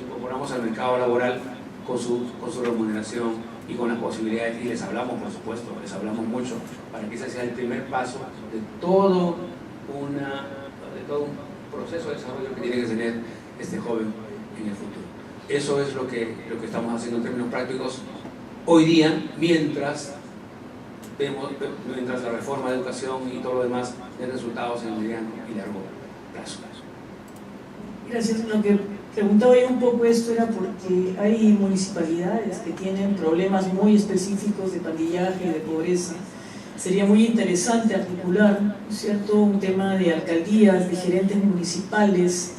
incorporamos al mercado laboral con su remuneración y con las posibilidades, y les hablamos, por supuesto, les hablamos mucho para que ese sea el primer paso de todo un proceso de desarrollo que tiene que tener este joven en el futuro. Eso es lo que estamos haciendo en términos prácticos hoy día, mientras la reforma de educación y todo lo demás den resultados en el mediano y largo plazo. Gracias. Lo que Preguntaba yo un poco esto, era porque hay municipalidades que tienen problemas muy específicos de pandillaje, de pobreza. Sería muy interesante articular, ¿no es cierto?, un tema de alcaldías, de gerentes municipales,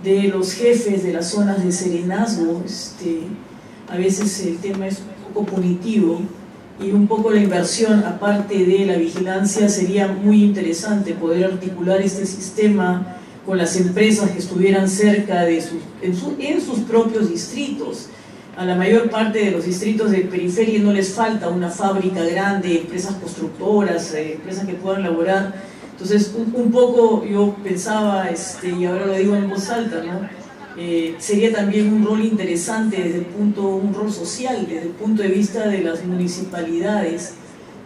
de los jefes de las zonas de serenazgo. A veces el tema es un poco punitivo y un poco la inversión, aparte de la vigilancia, sería muy interesante poder articular este sistema con las empresas que estuvieran cerca de en sus propios distritos. A la mayor parte de los distritos de periferia no les falta una fábrica grande, empresas constructoras, empresas que puedan laborar. Entonces, un poco yo pensaba, y ahora lo digo en voz alta, ¿no? Sería también un rol interesante un rol social, desde el punto de vista de las municipalidades,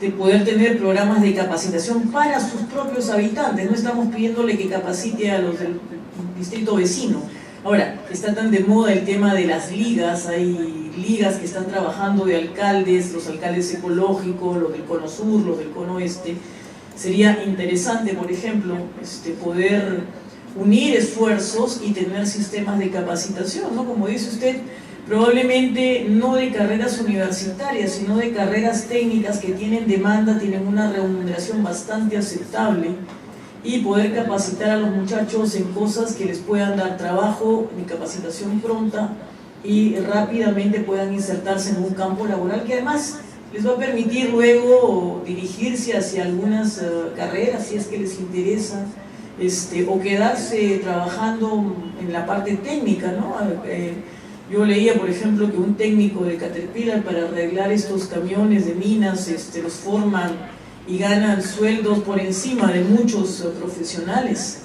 de poder tener programas de capacitación para sus propios habitantes. No estamos pidiéndole que capacite a los del distrito vecino. Ahora, está tan de moda el tema de las ligas, hay ligas que están trabajando de alcaldes, los alcaldes ecológicos, los del cono sur, los del cono oeste. Sería interesante, por ejemplo, poder unir esfuerzos y tener sistemas de capacitación, ¿no? Como dice usted, probablemente no de carreras universitarias, sino de carreras técnicas que tienen demanda, tienen una remuneración bastante aceptable, y poder capacitar a los muchachos en cosas que les puedan dar trabajo, de capacitación pronta, y rápidamente puedan insertarse en un campo laboral que además les va a permitir luego dirigirse hacia algunas carreras, si es que les interesa, o quedarse trabajando en la parte técnica, ¿no? Yo leía, por ejemplo, que un técnico de Caterpillar, para arreglar estos camiones de minas, los forman y ganan sueldos por encima de muchos profesionales,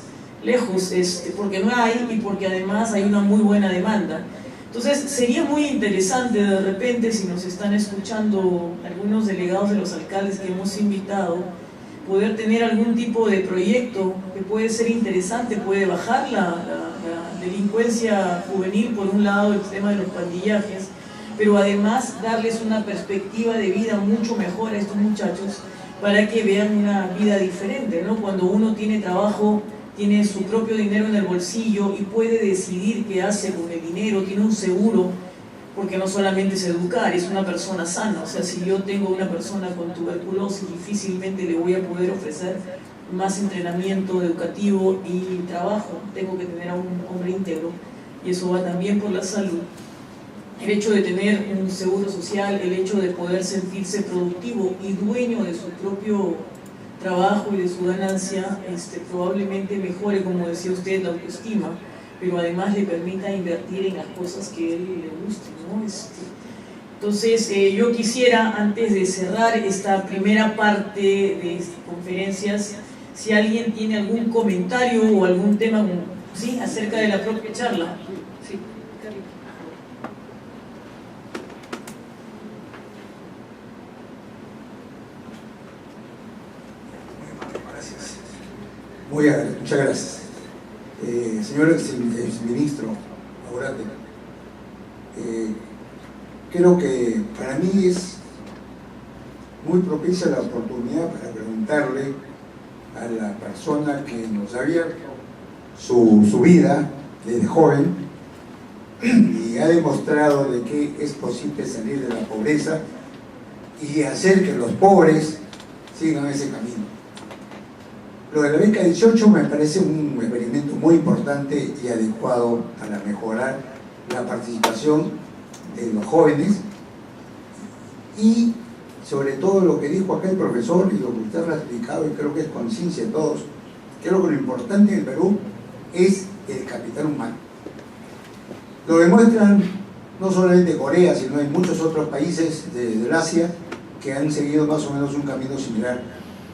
lejos, porque no hay, y porque además hay una muy buena demanda. Entonces sería muy interesante de repente, si nos están escuchando algunos delegados de los alcaldes que hemos invitado, poder tener algún tipo de proyecto que puede ser interesante, puede bajar la delincuencia juvenil, por un lado, el tema de los pandillajes, pero además darles una perspectiva de vida mucho mejor a estos muchachos, para que vean una vida diferente, ¿no? Cuando uno tiene trabajo, tiene su propio dinero en el bolsillo y puede decidir qué hace con el dinero, tiene un seguro, porque no solamente es educar, es una persona sana. O sea, si yo tengo una persona con tuberculosis, difícilmente le voy a poder ofrecer más entrenamiento educativo y trabajo. Tengo que tener a un hombre íntegro, y eso va también por la salud. El hecho de tener un seguro social, el hecho de poder sentirse productivo y dueño de su propio trabajo y de su ganancia, probablemente mejore, como decía usted, la autoestima, pero además le permita invertir en las cosas que a él le gusten, ¿no? Entonces, yo quisiera, antes de cerrar esta primera parte de estas conferencias, si alguien tiene algún comentario o algún tema, ¿sí?, acerca de la propia charla. Sí. Muchas gracias. Señor exministro Aburate, creo que para mí es muy propicia la oportunidad para preguntarle a la persona que nos ha abierto su vida desde joven y ha demostrado de que es posible salir de la pobreza y hacer que los pobres sigan ese camino. Lo de la beca 18 me parece un experimento muy importante y adecuado para mejorar la participación de los jóvenes, y sobre todo lo que dijo aquel profesor y lo que usted ha explicado, y creo que es conciencia de todos. Creo que lo importante en el Perú es el capital humano. Lo demuestran no solamente Corea, sino en muchos otros países del Asia que han seguido más o menos un camino similar.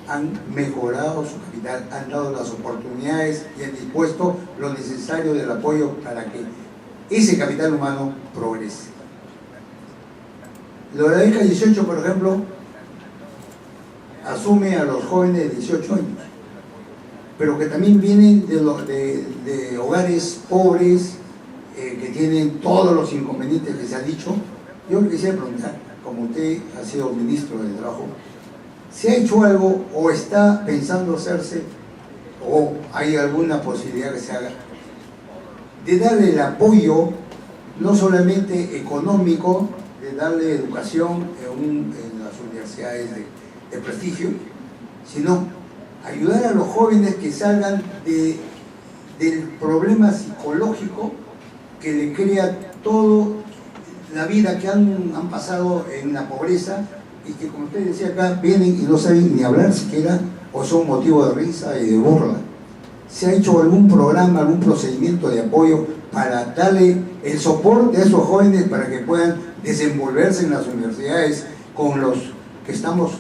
Han mejorado su capital, han dado las oportunidades y han dispuesto lo necesario del apoyo para que ese capital humano progrese. Lo de la beca 18, por ejemplo, asume a los jóvenes de 18 años, pero que también vienen de hogares pobres, que tienen todos los inconvenientes que se han dicho. Yo le quisiera preguntar, como usted ha sido ministro del Trabajo, ¿se ha hecho algo o está pensando hacerse, o hay alguna posibilidad que se haga de darle el apoyo, no solamente económico, de darle educación en las universidades de prestigio, sino ayudar a los jóvenes que salgan del problema psicológico que le crea toda la vida que han pasado en la pobreza, y que, como usted decía acá, vienen y no saben ni hablar siquiera, o son motivo de risa y de burla. ¿Se ha hecho algún programa, algún procedimiento de apoyo para darle el soporte a esos jóvenes para que puedan desenvolverse en las universidades con los que estamos,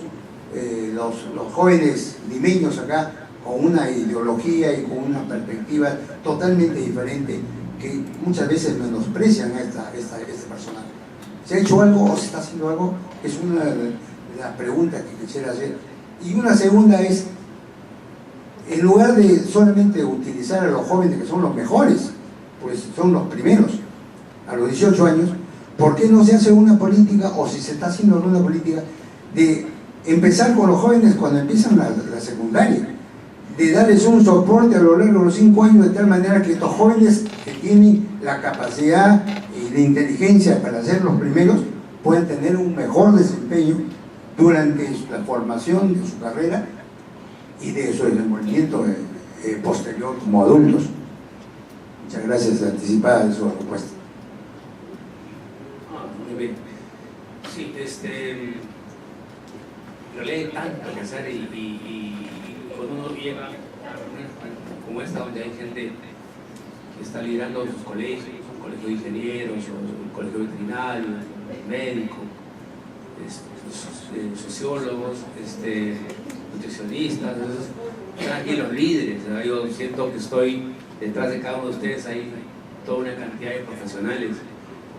los jóvenes limeños acá, con una ideología y con una perspectiva totalmente diferente, que muchas veces menosprecian a este personaje? ¿Se ha hecho algo o se está haciendo algo? Es una de las preguntas que quisiera hacer. Y una segunda es, en lugar de solamente utilizar a los jóvenes, que son los mejores, pues son los primeros, a los 18 años, ¿por qué no se hace una política, o si se está haciendo alguna política, de empezar con los jóvenes cuando empiezan la secundaria, de darles un soporte a lo largo de los 5 años, de tal manera que estos jóvenes que tienen la capacidad y la inteligencia para ser los primeros puedan tener un mejor desempeño durante la formación de su carrera y de su desenvolvimiento posterior como adultos? Muchas gracias anticipada de su respuesta. Muy bien. Sí, en realidad hay tanto que hacer, y cuando uno llega a reuniones como esta, donde hay gente que está liderando sus colegios, un colegio de ingenieros, un colegio veterinario, médico, sociólogos, nutricionistas, están aquí los líderes, ¿verdad? Yo siento que estoy detrás de cada uno de ustedes, hay toda una cantidad de profesionales,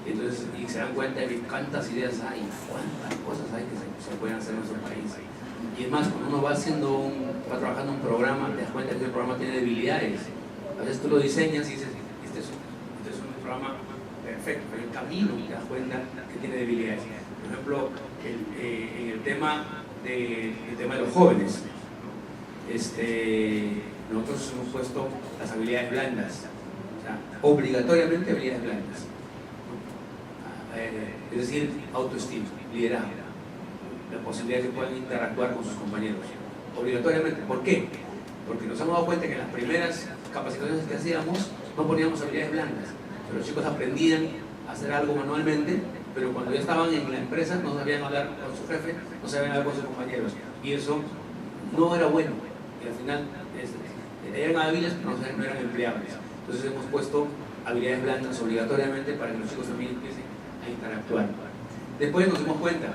entonces, y se dan cuenta de que cuántas ideas hay, cuántas cosas hay que se pueden hacer en nuestro país. Y es más, cuando uno va trabajando un programa, te das cuenta que el programa tiene debilidades. A veces tú lo diseñas y dices, este es un programa perfecto, pero el camino te das cuenta que tiene debilidades. Por ejemplo, en el tema de los jóvenes, nosotros hemos puesto las habilidades blandas, o sea, obligatoriamente habilidades blandas, es decir, autoestima, liderazgo, la posibilidad de que puedan interactuar con sus compañeros, obligatoriamente. ¿Por qué? Porque nos hemos dado cuenta que en las primeras capacitaciones que hacíamos no poníamos habilidades blandas, pero los chicos aprendían a hacer algo manualmente, pero cuando ya estaban en la empresa no sabían hablar con su jefe, no sabían hablar con sus compañeros, y eso no era bueno, y al final eran hábiles pero no eran empleables. Entonces hemos puesto habilidades blandas obligatoriamente para que los chicos también empiecen a interactuar. Después nos dimos cuenta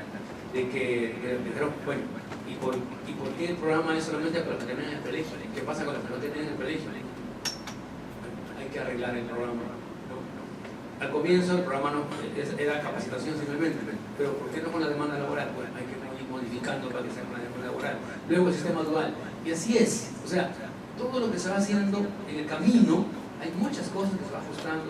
de que dijeron, bueno, ¿y por qué el programa es solamente para los que terminan el colegio? ¿Qué pasa con los que no terminan el colegio? Hay que arreglar el programa, ¿no? Al comienzo el programa era capacitación simplemente, pero ¿por qué no con la demanda laboral? Bueno, hay que ir modificando para que sea con la demanda laboral. Luego el sistema dual, y así es. O sea, todo lo que se va haciendo en el camino, hay muchas cosas que se va ajustando,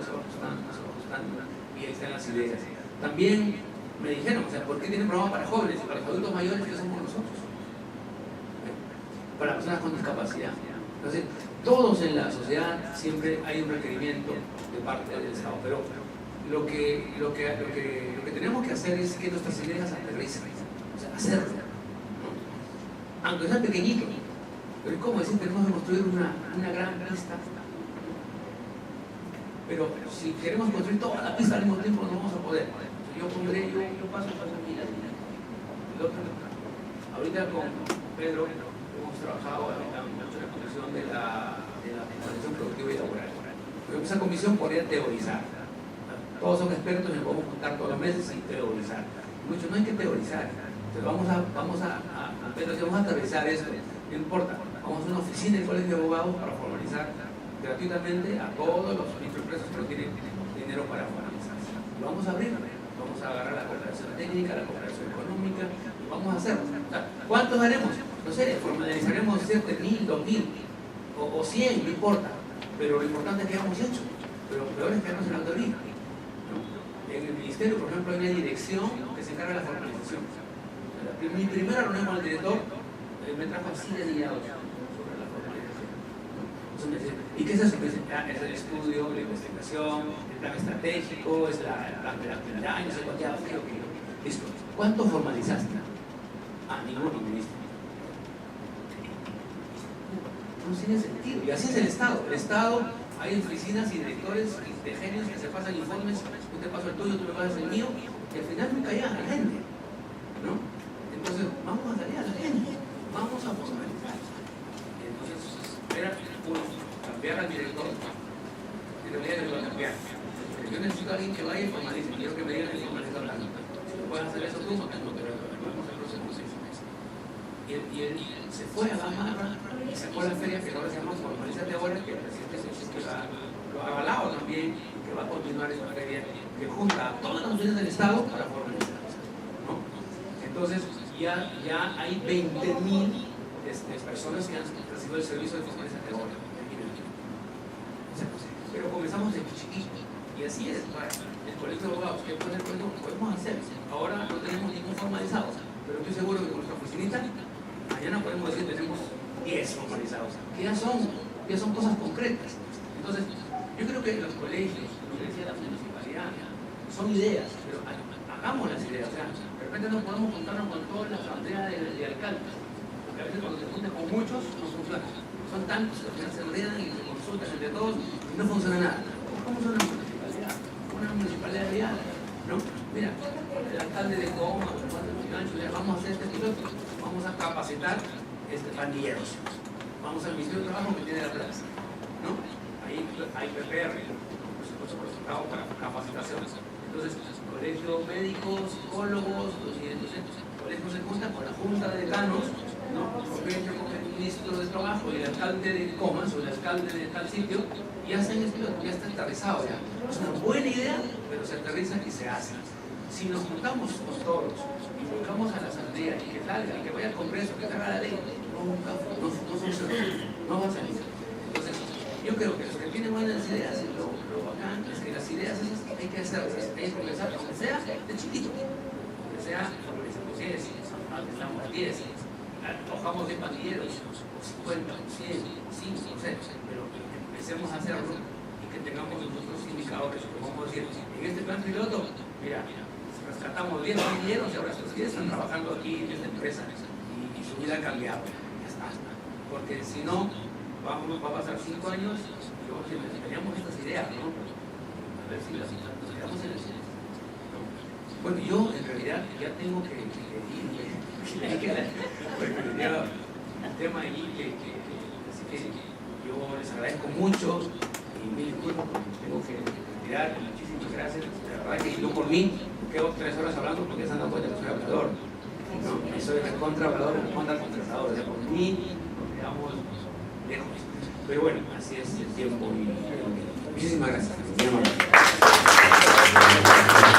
y ahí están las ideas. También me dijeron, o sea, ¿por qué tienen programa para jóvenes y para los adultos mayores que somos nosotros? Para personas con discapacidad. Entonces, todos en la sociedad siempre hay un requerimiento de parte del Estado, pero lo que tenemos que hacer es que nuestras ideas aterricen, o sea, hacerlo, ¿no? Aunque sea pequeñito, pero es como decir, tenemos que construir una gran pista, pero si queremos construir toda la pista al mismo tiempo no vamos a poder. Yo paso mira. Ahorita con Pedro hemos trabajado mucho en la comisión de la organización productiva y laboral. Esa comisión podría teorizar. Todos son expertos y nos podemos juntar todos los meses y teorizar. Muchos no hay que teorizar. Entonces vamos a atravesar esto. No importa. Vamos a una oficina del Colegio de Abogados para formalizar gratuitamente a todos los microempresas que no tienen dinero para formalizarse. Lo vamos a abrir. Vamos a agarrar la cooperación técnica, la cooperación económica, y vamos a hacerlo. O sea, ¿cuántos haremos? No sé, formalizaremos 7.000, 2.000 o 100, no importa. Pero lo importante es que hayamos hecho. Pero lo peor es que hayamos en la autoría, ¿no? En el ministerio, por ejemplo, hay una dirección que se encarga de la formalización. Mi primera reunión con el director me trajo así de guiados sobre la formalización, ¿no? Y Entonces me dicen, ¿y qué es eso? Me dicen, es el estudio, la investigación, el plan estratégico, es el plan de la actividad, no sé cuánto, ya, ok. Listo. ¿Cuánto formalizaste? Ninguno, ministro. No tiene sentido. Y así es el Estado. El Estado, hay oficinas y directores de genios que se pasan informes, yo te paso el tuyo, tú me pasas el mío, y al final nunca llegan a la gente, ¿no? Entonces, vamos a salir a la gente, vamos a formalizar. Entonces, era uno, cambiar al director, y te que lo va a cambiar. Pero yo necesito a alguien que vaya y formalice, quiero que me digan el formalizador hablando. Si lo puedes hacer eso tú, no tengo, pero vamos a hacerlo en 6 meses. Y él se fue a Gamarra y sacó la feria que ahora se llama Formalizate Ahora, que el presidente lo ha avalado también, que va a continuar esta feria que junta a todas las funciones del Estado para formalizarse, ¿no? Entonces ya hay 20.000 personas que han recibido el servicio de Formalizate Ahora. Pero comenzamos de chiquito y así es. El colegio de abogados, ¿qué podemos hacer? Ahora no tenemos ningún formalizado, pero estoy seguro que con nuestra oficinita mañana podemos decir que tenemos 10 formalizados, que ya son cosas concretas. Entonces, yo creo que los colegios, la universidad, la municipalidad, son ideas, pero hagamos las ideas. O sea, de repente no podemos contarnos con toda la asamblea de alcaldes, porque a veces cuando se juntan con muchos no funciona. Son tantos que al final se enredan y se consultan entre todos y no funciona nada. ¿Cómo funciona una municipalidad? Una municipalidad real, ¿no? Mira, el alcalde de Coma, vamos a hacer este piloto. Vamos a capacitar pandilleros. Vamos al Ministerio de Trabajo que tiene la plaza, ¿no? Ahí hay PPR, por supuesto, presupuestado para capacitación. Entonces, colegio médico, psicólogos, colegio se junta con la junta de decanos, ¿no? Colegio con el ministro de Trabajo y el alcalde de Comas o el alcalde de tal sitio y hacen esto, ya está aterrizado ya. Es una buena idea, pero se aterriza y se hace. Si nos juntamos con todos y buscamos a la asamblea y que salga y que vaya al Congreso, que haga la ley, no funciona, no va a salir. Entonces, yo creo que los que tienen buenas ideas, lo bacán es que las ideas esas hay que hacerlas, hay que comenzar, aunque sea de chiquito, aunque sea organizando 10, aunque estamos a 10, cojamos de pandilleros, o 50, o 100, o 5, no sé, pero empecemos a hacerlo y que tengamos nosotros indicadores, que vamos a decir, en este plan piloto, mira, rescatamos 10 pandilleros y ahora estos 10 están trabajando aquí en esta empresa y su vida ha cambiado. Ya está. Porque si no, va a pasar 5 años y luego teníamos estas ideas, ¿no? A ver si nos quedamos en el cine. ¿No? Bueno, yo en realidad ya tengo que irme. Porque tenía un tema ahí así que yo les agradezco mucho y mil disculpas porque tengo que retirar. Muchísimas gracias. La verdad que no por mí. Quedo 3 horas hablando porque se han dado cuenta que soy hablador. ¿No? Soy recontra hablador, recontra contratador. Ya por mí nos quedamos lejos. Pero bueno, así es el tiempo y muchísimas gracias.